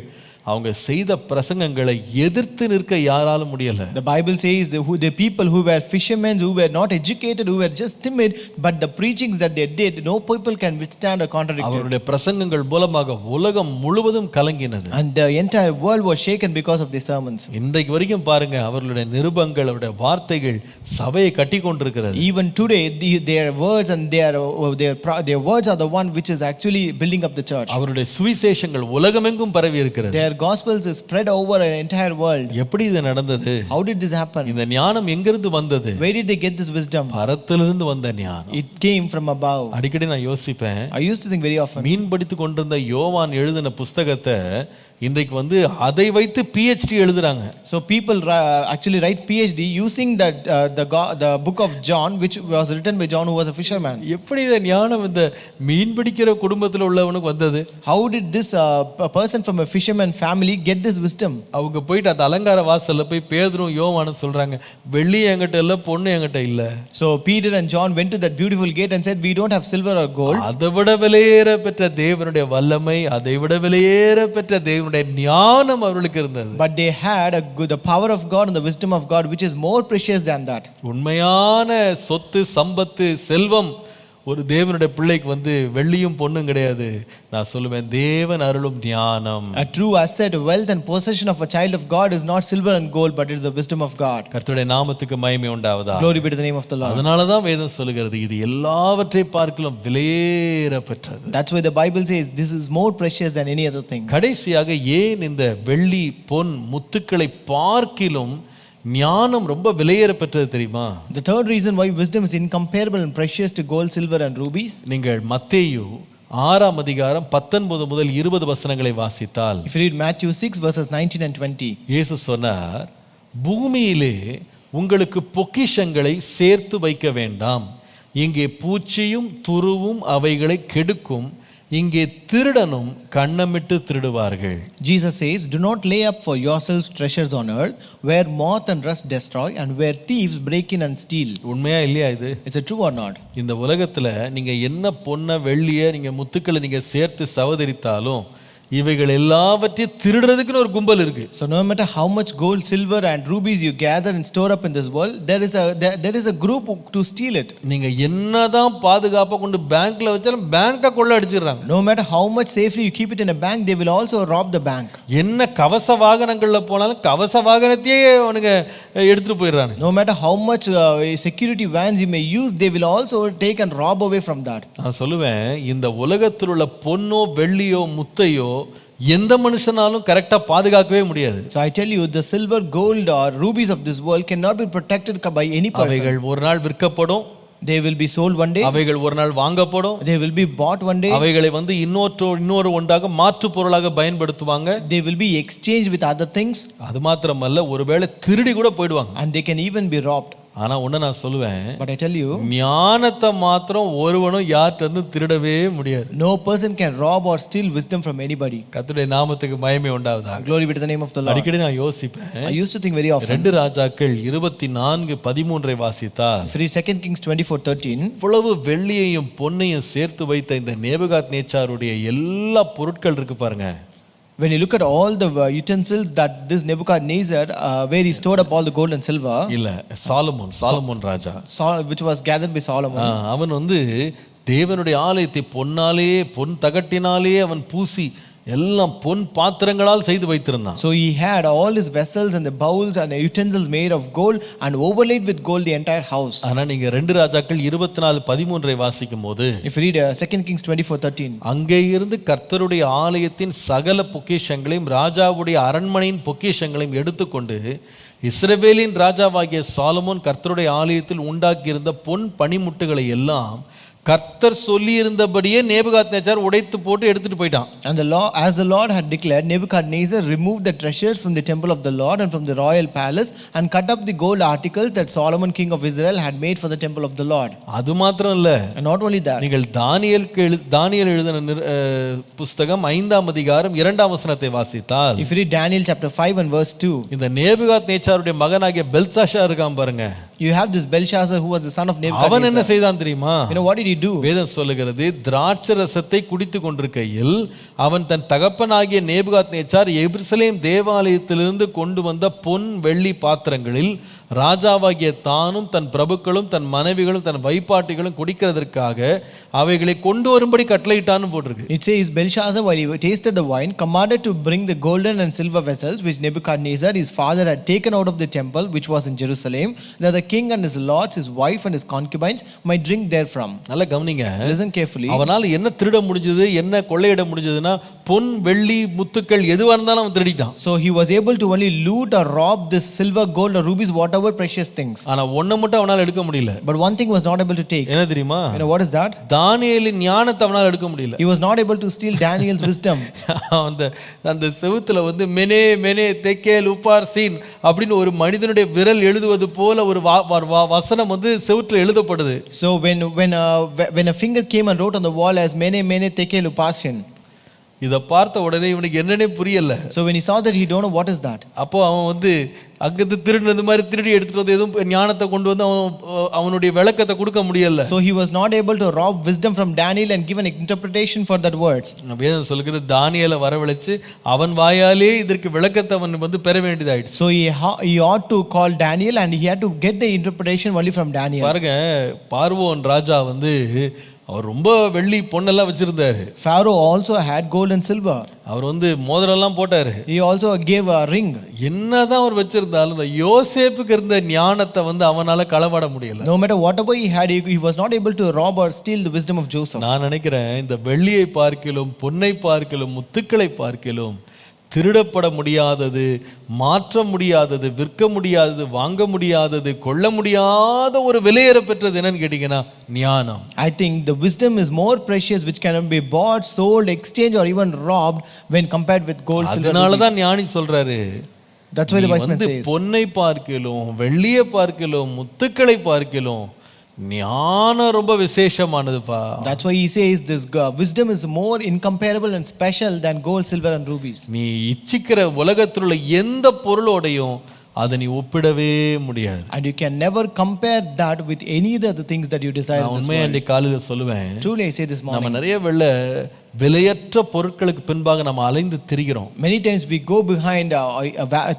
Speaker 1: அவங்க செய்த பிரசங்கங்களை எதிர்த்து நிற்க யாராலும் முடியல.
Speaker 2: The Bible says the people who were fishermen, who were not educated, who were just timid, but the preachings that they did, no people can withstand or contradict it.
Speaker 1: அவருடைய பிரசங்கங்கள் மூலமாக உலகம் முழுவதும் கலங்கினது.
Speaker 2: And the entire world was shaken because of their sermons.
Speaker 1: இன்றைக்கு வரைக்கும் பாருங்க, அவர்களுடைய நிருபங்கள், அவருடைய வார்த்தைகள் சபையை கட்டி கொண்டிருக்கிறது.
Speaker 2: Even today their words and their words are the one which is actually building up the church.
Speaker 1: அவருடைய சுவிசேஷங்கள் உலகமெங்கும் பரவி இருக்கிறது.
Speaker 2: Their gospels is spread over an entire world.
Speaker 1: எப்படி இது நடந்தது?
Speaker 2: How did this happen?
Speaker 1: இந்த ஞானம் எங்கிருந்து வந்தது?
Speaker 2: Where did they get this wisdom?
Speaker 1: பரத்திலிருந்து வந்த ஞானம்.
Speaker 2: It came from above.
Speaker 1: அடிக்கடி நான் யோசிப்பேன்,
Speaker 2: I used to think very often.
Speaker 1: மீன் பிடித்து கொண்டிருந்த யோவான் எழுதின புஸ்தகத்தை இன்றைக்கு அதை வைத்து PhD எழுதுறாங்க.
Speaker 2: So people actually write PhD using that the book of John, which was written by John, who was a fisherman.
Speaker 1: எப்படி இந்த ஞானம் இந்த மீன் பிடிக்கிற குடும்பத்தில் உள்ளவனுக்கு வந்தது?
Speaker 2: How did this person from a fisherman family get this wisdom?
Speaker 1: அவங்க போயிட்டு அந்த அலங்கார வாசல்ல போய் பேதுரும் யோவானும் சொல்றாங்க, வெள்ளி என்கிட்ட இல்ல, பொண்ணு என்கிட்ட இல்ல.
Speaker 2: So Peter and John went to that beautiful gate and said, we don't have silver or gold.
Speaker 1: அதை விட விலையேற பெற்ற தேவனுடைய வல்லமை, அதை விட விலையேற பெற்ற தேவனுடைய ஞானம் அவர்களுக்கு இருந்தது.
Speaker 2: But they had the power of God and the wisdom of God, which is more precious than that.
Speaker 1: உண்மையான சொத்து, சம்பத்து, செல்வம் ஒரு தேவனுடைய பிள்ளைக்கு வெள்ளியும் பொண்ணும் கிடையாது. நான் சொல்லுவேன், தேவன் அருளும் ஞானம்.
Speaker 2: A true asset, wealth and possession of a child of God is not silver and gold, but it is the wisdom of God.
Speaker 1: கர்த்தருடைய நாமத்துக்கு மகிமை உண்டாவதா.
Speaker 2: Glory be to the name of the Lord.
Speaker 1: அதனால தான் வேதம் சொல்லுகிறது, இது எல்லாவற்றை பார்க்கலாம் விலையேற பெற்றது.
Speaker 2: That's why the Bible says this is more precious than any other thing.
Speaker 1: கடைசியாக ஏன் இந்த வெள்ளி, பொன், முத்துக்களை பார்க்கிலும் ஞானம் ரொம்ப விலையேற பெற்றது தெரியுமா?
Speaker 2: The third reason why wisdom is incomparable and precious to gold, silver and rubies.
Speaker 1: நீங்கள் மத்தேயு 6ஆம் அதிகாரம் 19 முதல் 20 வசனங்களை வாசித்தால்,
Speaker 2: If you read Matthew 6 verses 19 and 20,
Speaker 1: இயேசு சொன்னார், பூமியிலே உங்களுக்கு பொக்கிஷங்களை சேர்த்து வைக்க வேண்டாம், இங்கே பூச்சியும் துருவும் அவைகளை கெடுக்கும், இங்கே திருடனும் கண்ணமிட்டு திருடுவார்கள்.
Speaker 2: Jesus says, do not lay up for yourselves treasures on earth, where moth and rust destroy and where thieves break in and steal.
Speaker 1: உண்மையா இல்லையா இது?
Speaker 2: Is it true or not?
Speaker 1: இந்த உலகத்துல நீங்க என்ன பொன்ன வெள்ளிய நீங்க முத்துக்களை நீங்க சேர்த்து சவதரித்தாலும் இவைகள் எல்லாவற்றையும் திருடுறதுக்குன்னு ஒரு கும்பல் இருக்கு.
Speaker 2: So no matter how much gold, silver and rubies you gather and store up in this world, there is a group to steal it.
Speaker 1: நீங்க என்னதான் பாதுகாப்பா கொண்டு பேங்க்ல வச்சாலும் பேங்கை கொள்ள அடிச்சிடுறாங்க.
Speaker 2: No matter how much safely you keep it in a bank, they will also rob the bank.
Speaker 1: என்ன கவச வாகனங்கள்ல போனாலும் கவச வாகனத்தையே அவனுங்க எடுத்துட்டு போயிடுறாங்க.
Speaker 2: No matter how much security vans you may use, they will also take and rob away from that.
Speaker 1: நான் சொல்லுவேன், இந்த உலகத்தில் உள்ள பொன்னோ வெள்ளியோ முத்தையோ எந்த மனுஷனாலும் கரெக்டா பாதுகாக்கவே முடியாது.
Speaker 2: So I tell you, the silver, gold or rubies of this world cannot be protected by any person.
Speaker 1: அவைகள் ஒரு நாள் விற்கப்படும்.
Speaker 2: They will be sold one day.
Speaker 1: அவைகள் ஒரு நாள் வாங்கப்படும்.
Speaker 2: They will be bought one day.
Speaker 1: அவைகளை வந்து இன்னொரு ஒன்றாக மாற்று பொருளாக பயன்படுத்துவாங்க.
Speaker 2: They will be exchanged with other things.
Speaker 1: அது மாத்திரமல்ல, ஒருவேளை திருடி கூட போயிடுவாங்க.
Speaker 2: And they can even be robbed.
Speaker 1: ஆனா ஒண்ணு நான் சொல்லுவேன்,
Speaker 2: But I tell you,
Speaker 1: ஞானத்தை மாத்திரம் ஒருவனும் யார்கிட்ட இருந்து திருடவே முடியாது.
Speaker 2: no person can rob or steal wisdom from anybody.
Speaker 1: கர்த்தருடைய நாமத்துக்கு மகிமை உண்டாவதாக.
Speaker 2: Glory be to the name of the Lord.
Speaker 1: அடிக்கடி நான் யோசிப்பேன்,
Speaker 2: I used to think very often.
Speaker 1: 2 ராஜாக்கள் 24:13 வாசித்தா,
Speaker 2: If you read 2 Kings 24:13,
Speaker 1: இவ்வளவு வெள்ளியையும் பொன்னையும் சேர்த்து வைத்த இந்த நேபுகாத்நேச்சாருடைய எல்லா பொருட்கள் இருக்கு பாருங்க.
Speaker 2: when you look at all the utensils that this Nebuchadnezzar, where he stored up all the gold and silver,
Speaker 1: இல்ல, Solomon Raja,
Speaker 2: which was gathered by Solomon,
Speaker 1: அவன் வந்து தேவனுடைய ஆலயத்தை பொன் தகட்டினாலே அவன் பூசி எல்லாம் பொன் பாத்திரங்களால் செய்து வைத்திருந்தான்.
Speaker 2: So he had all his vessels and the bowls and the utensils made of gold and overlaid with gold the entire house.
Speaker 1: ஆனா நீங்க 2 ராஜாக்கள் 24:13 வாசிக்கும் போது,
Speaker 2: If you read 2 Kings 24:13,
Speaker 1: அங்கே இருந்து கர்த்தருடைய ஆலயத்தின் சகல பொக்கிஷங்களையும் ராஜாவுடைய அரண்மனையின் பொக்கிஷங்களையும் எடுத்துக்கொண்டு இஸ்ரவேலின் ராஜாவாகிய சாலமோன் கர்த்தருடைய ஆலயத்தில் உண்டாக்கியிருந்த பொன் பனிமுட்டுகளை எல்லாம் கர்த்தர் சொல்லி இருந்தபடியே நேபுகாத்நேச்சார் உடைத்து போட்டு எடுத்துட்டு போயிட்டான்.
Speaker 2: and as the Lord had declared, Nebuchadnezzar removed the treasures from the temple of the Lord and from the royal palace and cut up the gold articles that Solomon king of Israel had made for the temple of the Lord.
Speaker 1: அது மாத்திரம் இல்ல,
Speaker 2: And not only that,
Speaker 1: நீங்கள் தானியேல் எழுதின புஸ்தகம் 5ஆம் அதிகாரம் 2ஆம் வசனத்தை வாசித்தால்,
Speaker 2: if you read Daniel chapter 5 and verse 2,
Speaker 1: இந்த நேபுகாத்நேச்சாருடைய மகனாகிய பெல்சாஷார் இருக்கான் பாருங்க.
Speaker 2: you have this Belshazzar who was the son of
Speaker 1: அவன்
Speaker 2: Nebuchadnezzar.
Speaker 1: என்ன செய்தான் தெரியுமா?
Speaker 2: You know what did he do?
Speaker 1: வேதம் சொல்லுகிறது, திராட்சை ரசத்தை குடித்து கொண்டிருக்கையில் அவன் தன் தகப்பனாகிய நேபுகாத்நேச்சார் எருசலேம் தேவாலயத்திலிருந்து கொண்டு வந்த பொன் வெள்ளி பாத்திரங்களில் ராஜாவாகிய தானும் தன் பிரபுக்களும் தன் மனைவிகளும் தன் வைப்பாட்டிகளும் குடிக்கிறதற்காக அவைகளை கொண்டு வரும்படி கட்டளையிட்டான்னு போட்டிருக்கு.
Speaker 2: It says Belshazzar, while he tasted the wine, commanded to bring the golden and silver vessels which Nebuchadnezzar his father had taken out of the temple which was in Jerusalem, that the king and his lords, his wife and his concubines might drink therefrom.
Speaker 1: நல்லா கவனிங்க.
Speaker 2: Listen carefully.
Speaker 1: அவனால என்ன திருட முடிஞ்சது, என்ன கொள்ளையிட முடிஞ்சதுன்னா, பொன் வெள்ளி முத்துக்கள் எதுவா இருந்தாலும் அவன் திருடிட்டான்.
Speaker 2: So he was able to only loot or rob this silver, gold or rubies, whatever precious things.
Speaker 1: ஆனா ஒண்ணு மட்டும் அவனால எடுக்க முடியல.
Speaker 2: But one thing was not able to take.
Speaker 1: என்ன தெரியுமா?
Speaker 2: You know what is that?
Speaker 1: தானியேலின் ஞானத்தை அவனால எடுக்க முடியல.
Speaker 2: He was not able to steal Daniel's wisdom.
Speaker 1: அந்த செவுத்துல வந்து மெனே தெக்கேல் உப்பார்சீன் அப்படின்னு ஒரு மனிதனுடைய விரல் எழுதுவது போல ஒரு வசனம் வந்து செவுத்துல எழுதப்படுது.
Speaker 2: So when a finger came and wrote on the wall as mene tekel uparsin,
Speaker 1: இத பார்த்த உடனே இவனுக்கு என்னன்னே புரியல.
Speaker 2: so when he saw that, he don't know what is that.
Speaker 1: அப்போ அவன் வந்து அங்கத்து திருடினது மாதிரி திருடி எடுத்துட்டு வந்து எதுவும் ஞானத்தை கொண்டு வந்து அவனுடைய விளக்கத்தை கொடுக்க முடியல.
Speaker 2: So he was not able to rob wisdom from Daniel and give an interpretation for that words.
Speaker 1: வேதம் சொல்லுகிறது, தானியேலை வரவழைச்சு அவன் வாயாலே இதற்கு விளக்கத்தை அவன் வந்து பெற வேண்டியதாயிடுச்சு.
Speaker 2: So he ought to call Daniel and he had to get the interpretation only from Daniel.
Speaker 1: பாருங்க, பார்வோன் ராஜா வந்து அவர் ரொம்ப வெள்ளி பொன்னெல்லாம் வச்சிருந்தாரு.
Speaker 2: Pharaoh also had gold and silver.
Speaker 1: அவர் வந்து மோதிரம்லாம் போட்டாரு.
Speaker 2: He also gave a ring.
Speaker 1: என்னதான் அவர் வச்சிருந்தாலும் இந்த யோசேப்புக்கு இருந்த ஞானத்தை வந்து அவனால களவாட முடியல.
Speaker 2: No matter whatever he had, he was not able to rob or steal the wisdom of Joseph.
Speaker 1: நான் நினைக்கிறேன், இந்த வெள்ளியை பார்க்கிலும் பொன்னை பார்க்கிலும் முத்துக்களை பார்க்கிலும் திருடப்பட முடியாதது, மாற்ற முடியாதது, விற்க முடியாதது, வாங்க முடியாதது, கொள்ள முடியாத ஒரு விலையேற பெற்றது என்னன்னு கேட்டீங்கன்னா ஞானம்.
Speaker 2: I think the wisdom is more precious, which cannot be bought, sold, exchanged or even robbed when compared with gold, silver.
Speaker 1: அதனால தான் ஞானி சொல்றாரு,
Speaker 2: that's why the wise man says,
Speaker 1: பொன்னை பார்க்கிலும் வெள்ளியை பார்க்கிலும் முத்துக்களை பார்க்கிலும் ஞானம் ரொம்ப விசேஷமானதுப்பா.
Speaker 2: That's why he says this wisdom is more incomparable and special than gold, silver and rubies.
Speaker 1: நீ இச்சிக்கிற உலகத்தில் உள்ள எந்த பொருளோடையும் அதை நீ ஒப்பிடவே முடியாது.
Speaker 2: And you can never compare that with any other things that you desire.
Speaker 1: உண்மையா இன்றைக்கு காலையில சொல்லுவேன்,
Speaker 2: truly I say this morning,
Speaker 1: நம்ம நிறைய விலையற்ற பொருட்களுக்கு பின்பாக நம்ம அலைந்து திரிகிறோம்.
Speaker 2: many times we go behind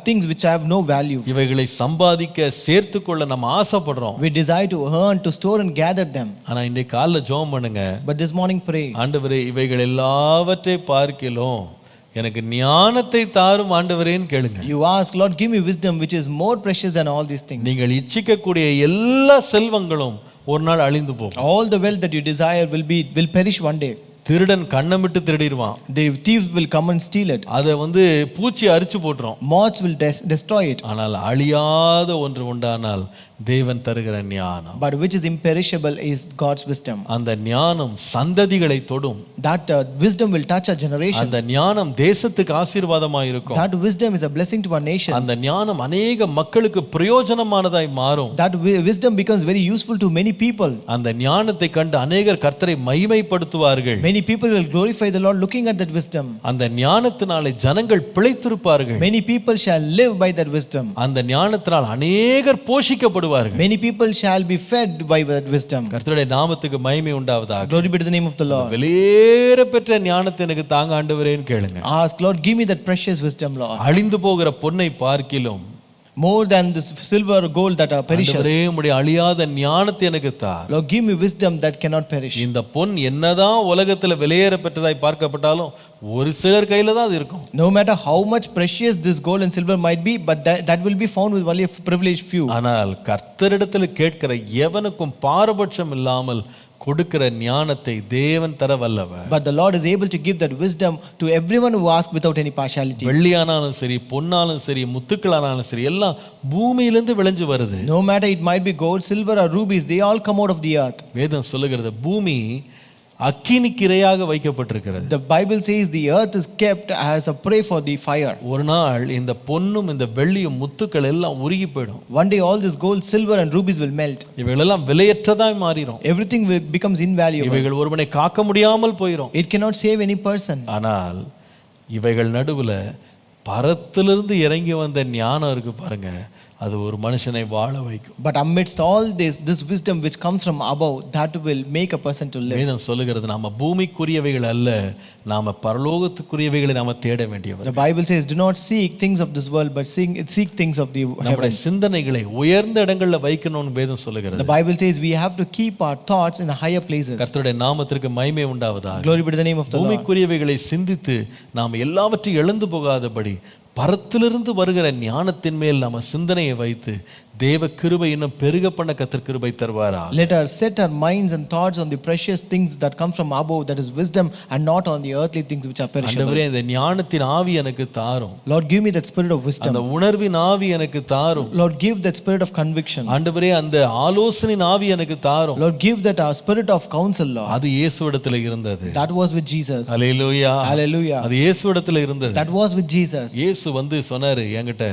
Speaker 2: things which have no value.
Speaker 1: இவைகளை சம்பாதிக்க சேர்த்துக்கொள்ள நம்ம ஆசைப்படுறோம்.
Speaker 2: We desire to earn, to store and gather them.
Speaker 1: ஆனா இன்றைக்கு காலையில ஜெபம் பண்ணுங்க,
Speaker 2: But this morning pray,
Speaker 1: ஆண்டவரே இவைகள் எல்லாவற்றை பார்க்கிலும் எனக்கு ஞானத்தை தாரும் ஆண்டவரேன்னு கேளுங்க.
Speaker 2: You ask, Lord, give me wisdom which is more precious than all these things.
Speaker 1: நீங்கள் இச்சிக்கக்கூடிய எல்லா செல்வங்களும் ஒரு நாள் அழிந்து போகும்.
Speaker 2: All the wealth that you desire will perish one day.
Speaker 1: திருடன் கண்ணமிட்டு திருடிடுவான்.
Speaker 2: The thieves will come and steal it.
Speaker 1: அதை வந்து பூச்சி அரிச்சு போட்டுரும்.
Speaker 2: Moths will destroy it.
Speaker 1: ஆனால் அழியாத ஒன்று உண்டானால் தேவன் தருகிற ஞானம்.
Speaker 2: but which is imperishable is God's wisdom.
Speaker 1: அந்த ஞானம் சந்ததிகளை தொடும்.
Speaker 2: That wisdom will touch our
Speaker 1: அந்த
Speaker 2: generations.
Speaker 1: ஞானம் தேசத்துக்கு ஆசீர்வாதமாய் இருக்கும்.
Speaker 2: That wisdom is a blessing to our nations.
Speaker 1: அந்த ஞானம் அநேக மக்களுக்கு பிரயோஜனமானதாய் மாறும்.
Speaker 2: That wisdom becomes very useful to many people.
Speaker 1: அந்த ஞானத்தை கண்டு அநேகர் கர்த்தரை மகிமைப்படுத்துவார்கள்.
Speaker 2: Many people will glorify the Lord looking at that wisdom.
Speaker 1: அந்த ஞானத்தினாலே ஜனங்கள் பிழைத்திருப்பார்கள்.
Speaker 2: Many people shall live by that wisdom.
Speaker 1: அந்த ஞானத்தினால் அநேகர் போஷிக்கப்படுவார்கள்.
Speaker 2: Many people shall be fed by that wisdom.
Speaker 1: கர்த்தருடைய நாமத்துக்கு மகிமை உண்டாவதாக.
Speaker 2: Glory be to the name of the Lord.
Speaker 1: வெளியேற பெற்ற ஞானத்தை எனக்கு தாங்க ஆண்டவரேன்னு கேளுங்க.
Speaker 2: Ask, Lord, give me that precious wisdom, Lord.
Speaker 1: அழிந்து போகிற பொன்னை பார்க்கிலும்
Speaker 2: More than the silver or gold that are perishable.
Speaker 1: ஆண்டவரே உம்முடைய அழியாத ஞானத்தை எனக்கு தார்.
Speaker 2: Lord, give me wisdom that cannot perish.
Speaker 1: இந்த பொன் என்னதான் உலகத்துல வெளியேற பெற்றதாய் பார்க்கப்பட்டாலும் ஒரு சிலர் கையில தான் அது இருக்கும்.
Speaker 2: No matter how much precious this gold and silver might be, but that will be found with only a privileged few.
Speaker 1: ஆனால் கர்த்தரிடத்தில் கேட்கிற எவனுக்கும் பாரபட்சம் இல்லாமல் கொடுக்கிற ஞானத்தை தேவன் தர வல்லவர்.
Speaker 2: But the Lord is able to give that wisdom to everyone who asks without any partiality.
Speaker 1: வெள்ளியானாலும் சரி, பொன்னாலும் சரி, முத்துக்களானாலும் சரி, எல்லாம் பூமியிலிருந்து விளைஞ்சு வருது.
Speaker 2: No matter it might be gold, silver or rubies, they all come out of the earth.
Speaker 1: வேதம் சொல்லுகிறது பூமி அக்கினிக்கு இரையாக வைக்கப்பட்டிருக்கிறது.
Speaker 2: The Bible says the earth is kept as a prey for the fire.
Speaker 1: ஒரு நாள் இந்த பொன்னும் இந்த வெள்ளியும் முத்துக்கள் எல்லாம் உருகி போயிடும்.
Speaker 2: One day all this gold, silver and rubies will melt.
Speaker 1: இவைகளெல்லாம் விலையற்றதாய் மாறிடும்.
Speaker 2: Everything becomes invaluable.
Speaker 1: இவைகள் ஒருவனை காக்க முடியாமல் போயிடும்.
Speaker 2: It cannot save any person.
Speaker 1: ஆனால் இவைகள் நடுவுல பரத்திலிருந்து இறங்கி வந்த ஞானம் இருக்கு பாருங்க, அது ஒரு மனுஷனை வாழ வைக்கும்.
Speaker 2: But amidst all this wisdom which comes from above, that will make a person to live.
Speaker 1: வேதம் சொல்லுகிறது நாம பூமிக்குரியவைகள் அல்ல, நாம பரலோகத்துக்குரியவைகளை நாம தேட வேண்டியவர்.
Speaker 2: The Bible says, do not seek things of this world, but seek things of the
Speaker 1: நம்முடைய
Speaker 2: heaven.
Speaker 1: சிந்தனைகளை உயர்ந்த இடங்கள்ல வைக்கணும்னு வேதம் சொல்லுகிறது.
Speaker 2: The Bible says we have to keep our thoughts in higher places.
Speaker 1: கர்த்தருடைய நாமத்திற்கு மகிமை உண்டாவதாக.
Speaker 2: Glory be to the name of the Lord.
Speaker 1: பூமிக்குரியவைகளை சிந்தித்து நாம் எல்லாவற்றையும் இழந்து போகாதபடி பரத்திலிருந்து வருகிற ஞானத்தின் மேல் நம்ம சிந்தனையை வைத்து தேவ கிருபை இன்னும் பெருக பண்ண கர்த்தர் கிருபை தருவாரா.
Speaker 2: Let us set our minds and thoughts on the precious things that come from above, that is wisdom, and not on the earthly things which are perishable.
Speaker 1: ஆண்டவரே இந்த ஞானத்தின் ஆவி எனக்கு தாரும்.
Speaker 2: Lord, give me that spirit of wisdom.
Speaker 1: அந்த உணர்வின் ஆவி எனக்கு தாரும்.
Speaker 2: Lord, give that spirit of conviction.
Speaker 1: ஆண்டவரே அந்த ஆலோசனையின் ஆவி எனக்கு தாரும்.
Speaker 2: Lord, give that spirit of counsel, Lord.
Speaker 1: அது இயேசுவிடத்தில் இருந்தது.
Speaker 2: That was with Jesus.
Speaker 1: Hallelujah.
Speaker 2: Hallelujah.
Speaker 1: அது இயேசுவிடத்தில் இருந்தது.
Speaker 2: That was with Jesus.
Speaker 1: இயேசு வந்து சொன்னாரு, என்கிட்ட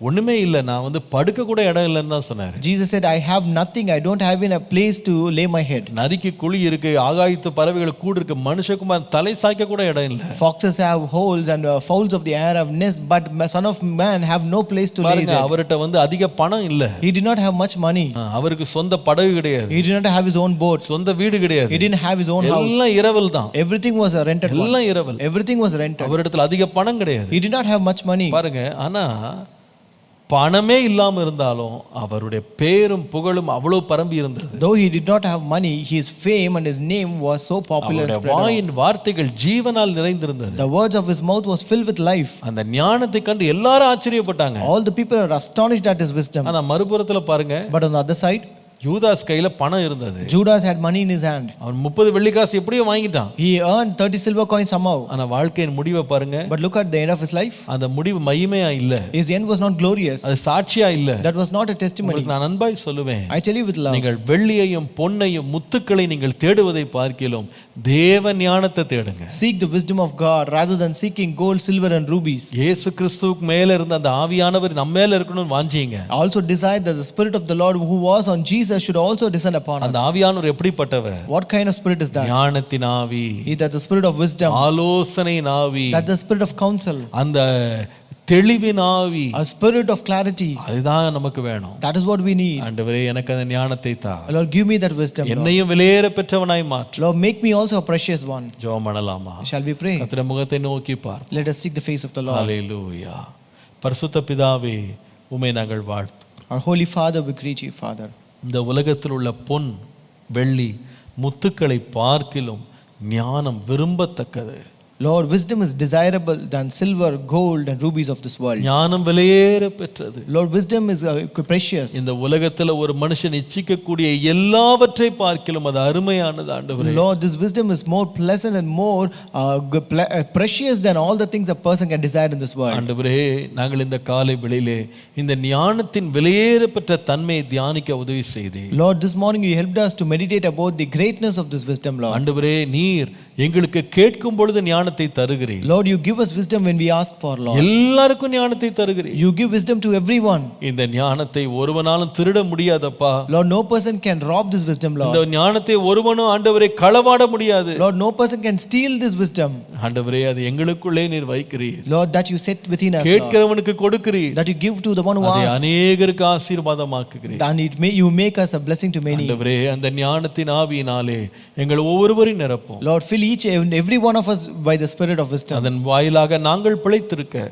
Speaker 1: ஒண்ணுமே இல்லை, நான் வந்து படுக்க கூட இடம் இல்லைன்னு தான் சொன்னாரு.
Speaker 2: Jesus said, I have nothing, I don't have in a place to lay my head.
Speaker 1: நரிக்கு குழி இருக்கு, ஆகாயத்து பறவைகள் கூடு இருக்கு, மனுஷகுமாரன் தலை சாய்க்க கூட இடம் இல்லை.
Speaker 2: Foxes have holes and fowls of the air have nests, but son of man have no place to lay his head.
Speaker 1: அவர்கிட்ட வந்து அதிக பணம் இல்ல.
Speaker 2: He did not have much money.
Speaker 1: அவருக்கு சொந்த படகு கிடையாது.
Speaker 2: He did not have his own boat.
Speaker 1: சொந்த வீடு கிடையாது.
Speaker 2: He didn't have his own house.
Speaker 1: எல்லாம் இரவல் தான்.
Speaker 2: Everything was a rented one.
Speaker 1: எல்லாம் இரவல்.
Speaker 2: Everything was rented.
Speaker 1: அவரிடத்துல அதிக பணம் கிடையாது.
Speaker 2: He did not have much money.
Speaker 1: பாருங்க, ஆனா பணமே இல்லாம இருந்தாலும் அவருடைய பேரும் புகழும் அவ்வளவு பரம்பி இருந்தது.
Speaker 2: Though he did not have money, his fame and his name was so popular and spread.
Speaker 1: வாயின் வார்த்தைகள் ஜீவனால் நிறைந்திருந்தது.
Speaker 2: The words of his mouth was filled with life.
Speaker 1: அந்த ஞானத்தை கண்டு எல்லாரும் ஆச்சரியப்பட்டாங்க.
Speaker 2: All the people are astonished at his wisdom.
Speaker 1: ஆனா மறுபுறத்துல பாருங்க,
Speaker 2: But on the other side,
Speaker 1: யூதாஸ் கையில பணம் இருந்தது.
Speaker 2: Judas had money in his hand.
Speaker 1: அவன் 30 வெள்ளிக்காசு எப்படியோ வாங்கிட்டான்.
Speaker 2: He earned 30 silver coins somehow.
Speaker 1: ஆனா வாழ்க்கையின் முடிவை பாருங்க.
Speaker 2: But look at the end of his life.
Speaker 1: அந்த முடிவு மகிமையா இல்ல.
Speaker 2: His end was not glorious.
Speaker 1: அது சாட்சியா இல்ல.
Speaker 2: That was not a testimony.
Speaker 1: நான் அன்பாய் சொல்லுவேன்,
Speaker 2: I tell you with love.
Speaker 1: நீங்கள் வெள்ளியையும் பொன்னையும் முத்துக்களை நீங்கள் தேடுவதை பார்க்கிலும் தேவ ஞானத்தை தேடுங்க.
Speaker 2: Seek the wisdom of God rather than seeking gold, silver and rubies.
Speaker 1: இயேசு கிறிஸ்துவுக்கு மேல இருந்த அந்த ஆவியானவர் நம்ம மேல இருக்கணும்னு வாஞ்சிங்க.
Speaker 2: Also desire that the spirit of the Lord who was on Jesus should also descend upon us.
Speaker 1: அந்த ஆவியானவர் எப்படிப்பட்டவர்?
Speaker 2: What kind of spirit is that?
Speaker 1: ஞானத்தின் ஆவி.
Speaker 2: That's the spirit of wisdom.
Speaker 1: ஆலோசனையின் ஆவி.
Speaker 2: That's the spirit of counsel.
Speaker 1: அந்த தெளிவின் ஆவி.
Speaker 2: A spirit of clarity.
Speaker 1: அதுதான் நமக்கு வேணும்.
Speaker 2: That is what we need.
Speaker 1: ஆண்டவரே எனக்கு அந்த ஞானத்தை தா.
Speaker 2: Lord, give me that wisdom.
Speaker 1: என்னையும் விலையேற பெற்றவனாய் மாற்று.
Speaker 2: Lord, make me also a precious one.
Speaker 1: ஜெபம் பண்ணலாமா?
Speaker 2: Shall we pray?
Speaker 1: கர்த்தருடைய முகத்தை நோக்கி பார்.
Speaker 2: Let us seek the face of the Lord.
Speaker 1: ஹல்லேலூயா. பரிசுத்த பிதாவே, உம்மை நாங்கள் வாழ்த்து.
Speaker 2: Our holy Father, we greet you, Father.
Speaker 1: இந்த உலகத்தில் உள்ள பொன், வெள்ளி, முத்துக்களை பார்க்கிலும் ஞானம் விரும்பத்தக்கது.
Speaker 2: Lord, wisdom is desirable than silver, gold, and rubies of this world.
Speaker 1: ஞானம் விலையேற பெற்றது.
Speaker 2: Lord, wisdom is precious.
Speaker 1: இந்த உலகத்துல ஒரு மனுஷன் இச்சிக்கக்கூடிய எல்லாவற்றை பார்க்கிலும் அது அருமையானது ஆண்டவரே.
Speaker 2: Lord, this wisdom is more pleasant and more precious than all the things a person can desire in this world.
Speaker 1: ஆண்டவரே, நாங்கள் இந்த காலை வேளையிலே இந்த ஞானத்தின் விலையேற பெற்ற தன்மையை தியானிக்க உதவி செய்தீர்.
Speaker 2: Lord, this morning you helped us to meditate about the greatness of this wisdom, Lord.
Speaker 1: ஆண்டவரே, நீர் எங்களுக்கு கேட்கும் பொழுது ஞானத்தை தருகிறீர்.
Speaker 2: Lord, you give us wisdom when we ask for, Lord.
Speaker 1: எல்லாருக்கும் ஞானத்தை தருகிறீர்.
Speaker 2: You give wisdom to everyone.
Speaker 1: இந்த ஞானத்தை ஒருவனாலும் திருட முடியாதப்பா.
Speaker 2: Lord, no person can rob this wisdom, Lord.
Speaker 1: இந்த ஞானத்தை ஒருவனும் ஆண்டவரே களவாட முடியாது.
Speaker 2: Lord, no person can steal this wisdom.
Speaker 1: ஆண்டவரே, அது எங்களுக்குள்ளே நீர் வைக்கிறீர்.
Speaker 2: Lord, that you set within us, Lord.
Speaker 1: கேட்கிறவனுக்கு கொடுக்கிறீர்.
Speaker 2: That you give to the one who
Speaker 1: அதை
Speaker 2: asks.
Speaker 1: அநேகருக்கு ஆசீர்வாதமாக்குகிறீர்.
Speaker 2: And you make us a blessing to many.
Speaker 1: ஆண்டவரே, அந்த ஞானத்தின் ஆவியினாலே எங்கள் ஒவ்வொருவரையும் நிரப்பும்.
Speaker 2: Lord, fill each and every one of us by the spirit of wisdom.
Speaker 1: அதன் வாயிலாக நாங்கள் பிழைத்திருக்க,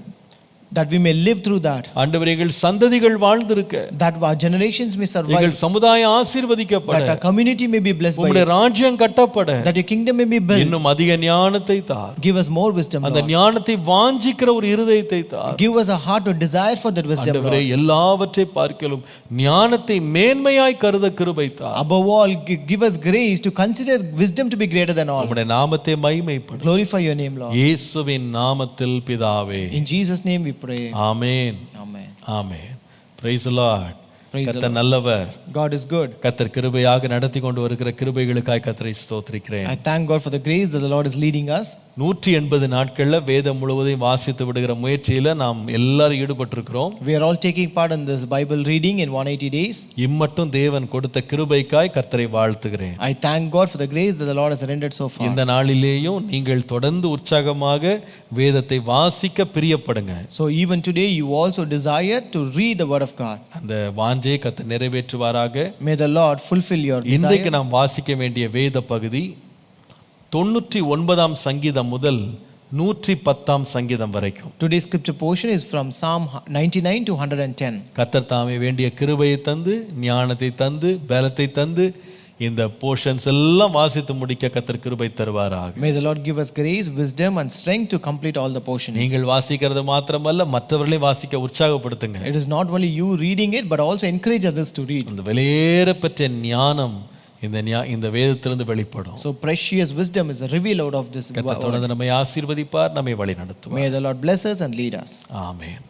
Speaker 2: that we may live through that.
Speaker 1: ஆண்டவரே, எங்கள் சந்ததிகள் வாழ்ந்திருக்க,
Speaker 2: that our generations may survive.
Speaker 1: எங்கள் சமுதாயம் ஆசீர்வதிக்கப்பட,
Speaker 2: that our community may be blessed by
Speaker 1: உம்முடைய
Speaker 2: it.
Speaker 1: ராஜ்யம் கட்டப்பட,
Speaker 2: that your kingdom may be built.
Speaker 1: இன்னும் அதிக ஞானத்தை தார்.
Speaker 2: Give us more wisdom,
Speaker 1: அந்த
Speaker 2: Lord.
Speaker 1: ஞானத்தை வாஞ்சிக்கிற ஒரு இருதயத்தை தார்.
Speaker 2: Give us a heart to desire for that wisdom,
Speaker 1: ஆண்டவரே,
Speaker 2: Lord.
Speaker 1: எல்லாவற்றை பார்க்கலும் ஞானத்தை மேன்மையாய் கருத கிருபை தார்.
Speaker 2: Above all, give us grace to consider wisdom to be greater than all.
Speaker 1: உம்முடைய நாமத்தை மகிமைப்படும்.
Speaker 2: Glorify your name, Lord.
Speaker 1: இயேசுவின் நாமத்தில் பிதாவே.
Speaker 2: In Jesus' name we pray.
Speaker 1: Amen.
Speaker 2: Amen.
Speaker 1: Amen. Praise the Lord.
Speaker 2: Praise the
Speaker 1: கர்த்தர் நல்லவர்.
Speaker 2: God is good.
Speaker 1: கர்த்தர் கிருபையாக நடத்தி கொண்டு வருகிற கிருபைகளுக்காய் கர்த்தரை ஸ்தோத்திரிக்கிறேன்.
Speaker 2: I thank God for the grace that the Lord is leading us.
Speaker 1: 180 நாட்கள்ல வேதம் முழுவதையும் வாசித்து விடுகிற முயற்சியில நாம் எல்லாரும் ஈடுபட்டிருக்கிறோம்.
Speaker 2: We are all taking part in this Bible reading in 180 days.
Speaker 1: இம்மட்டும் தேவன் கொடுத்த கிருபைக்காய் கர்த்தரை வாழ்த்துகிறேன்.
Speaker 2: I thank God for the grace that the Lord has rendered so far.
Speaker 1: இந்த நாளிலேயும் நீங்கள் தொடர்ந்து உற்சாகமாக வேதத்தை வாசிக்க பிரியப்படுங்க.
Speaker 2: So even today you also desire to read the word of God.
Speaker 1: அந்த வாஞ்சையை கர்த்தர் நிறைவேற்றுவாராக.
Speaker 2: May the Lord fulfill your desire.
Speaker 1: இன்றைக்கு நாம் வாசிக்க வேண்டிய வேத பகுதி 99ஆம் சங்கீதம் முதல் 110ஆம் சங்கீதம் வரைக்கும்.
Speaker 2: Today's scripture portion is from Psalm 99 to 110.
Speaker 1: கர்த்தர் தாமே வேண்டிய கிருபையை தந்து, ஞானத்தை தந்து, பலத்தை தந்து இந்த போர்ஷன்ஸ் எல்லாம் வாசித்து முடிக்க கர்த்தர் கிருபை தருவாராக.
Speaker 2: May the Lord give us grace, wisdom and strength to complete all the portions.
Speaker 1: நீங்கள் வாசிக்கிறது மாத்திரமல்ல, மற்றவர்களையும் வாசிக்க உற்சாகப்படுத்துங்க.
Speaker 2: It is not only you reading it but also encourage others to read.
Speaker 1: இந்த வெளியேற பெற்ற ஞானம் இந்த வேதத்திலிருந்து வெளிப்படும்.
Speaker 2: So precious wisdom is revealed out of this word.
Speaker 1: கர்த்தர் தொடர்ந்து நம்மை ஆசீர்வதிப்பார், நம்மை வழி நடத்துவார்.
Speaker 2: May the Lord bless us and lead us.
Speaker 1: Amen.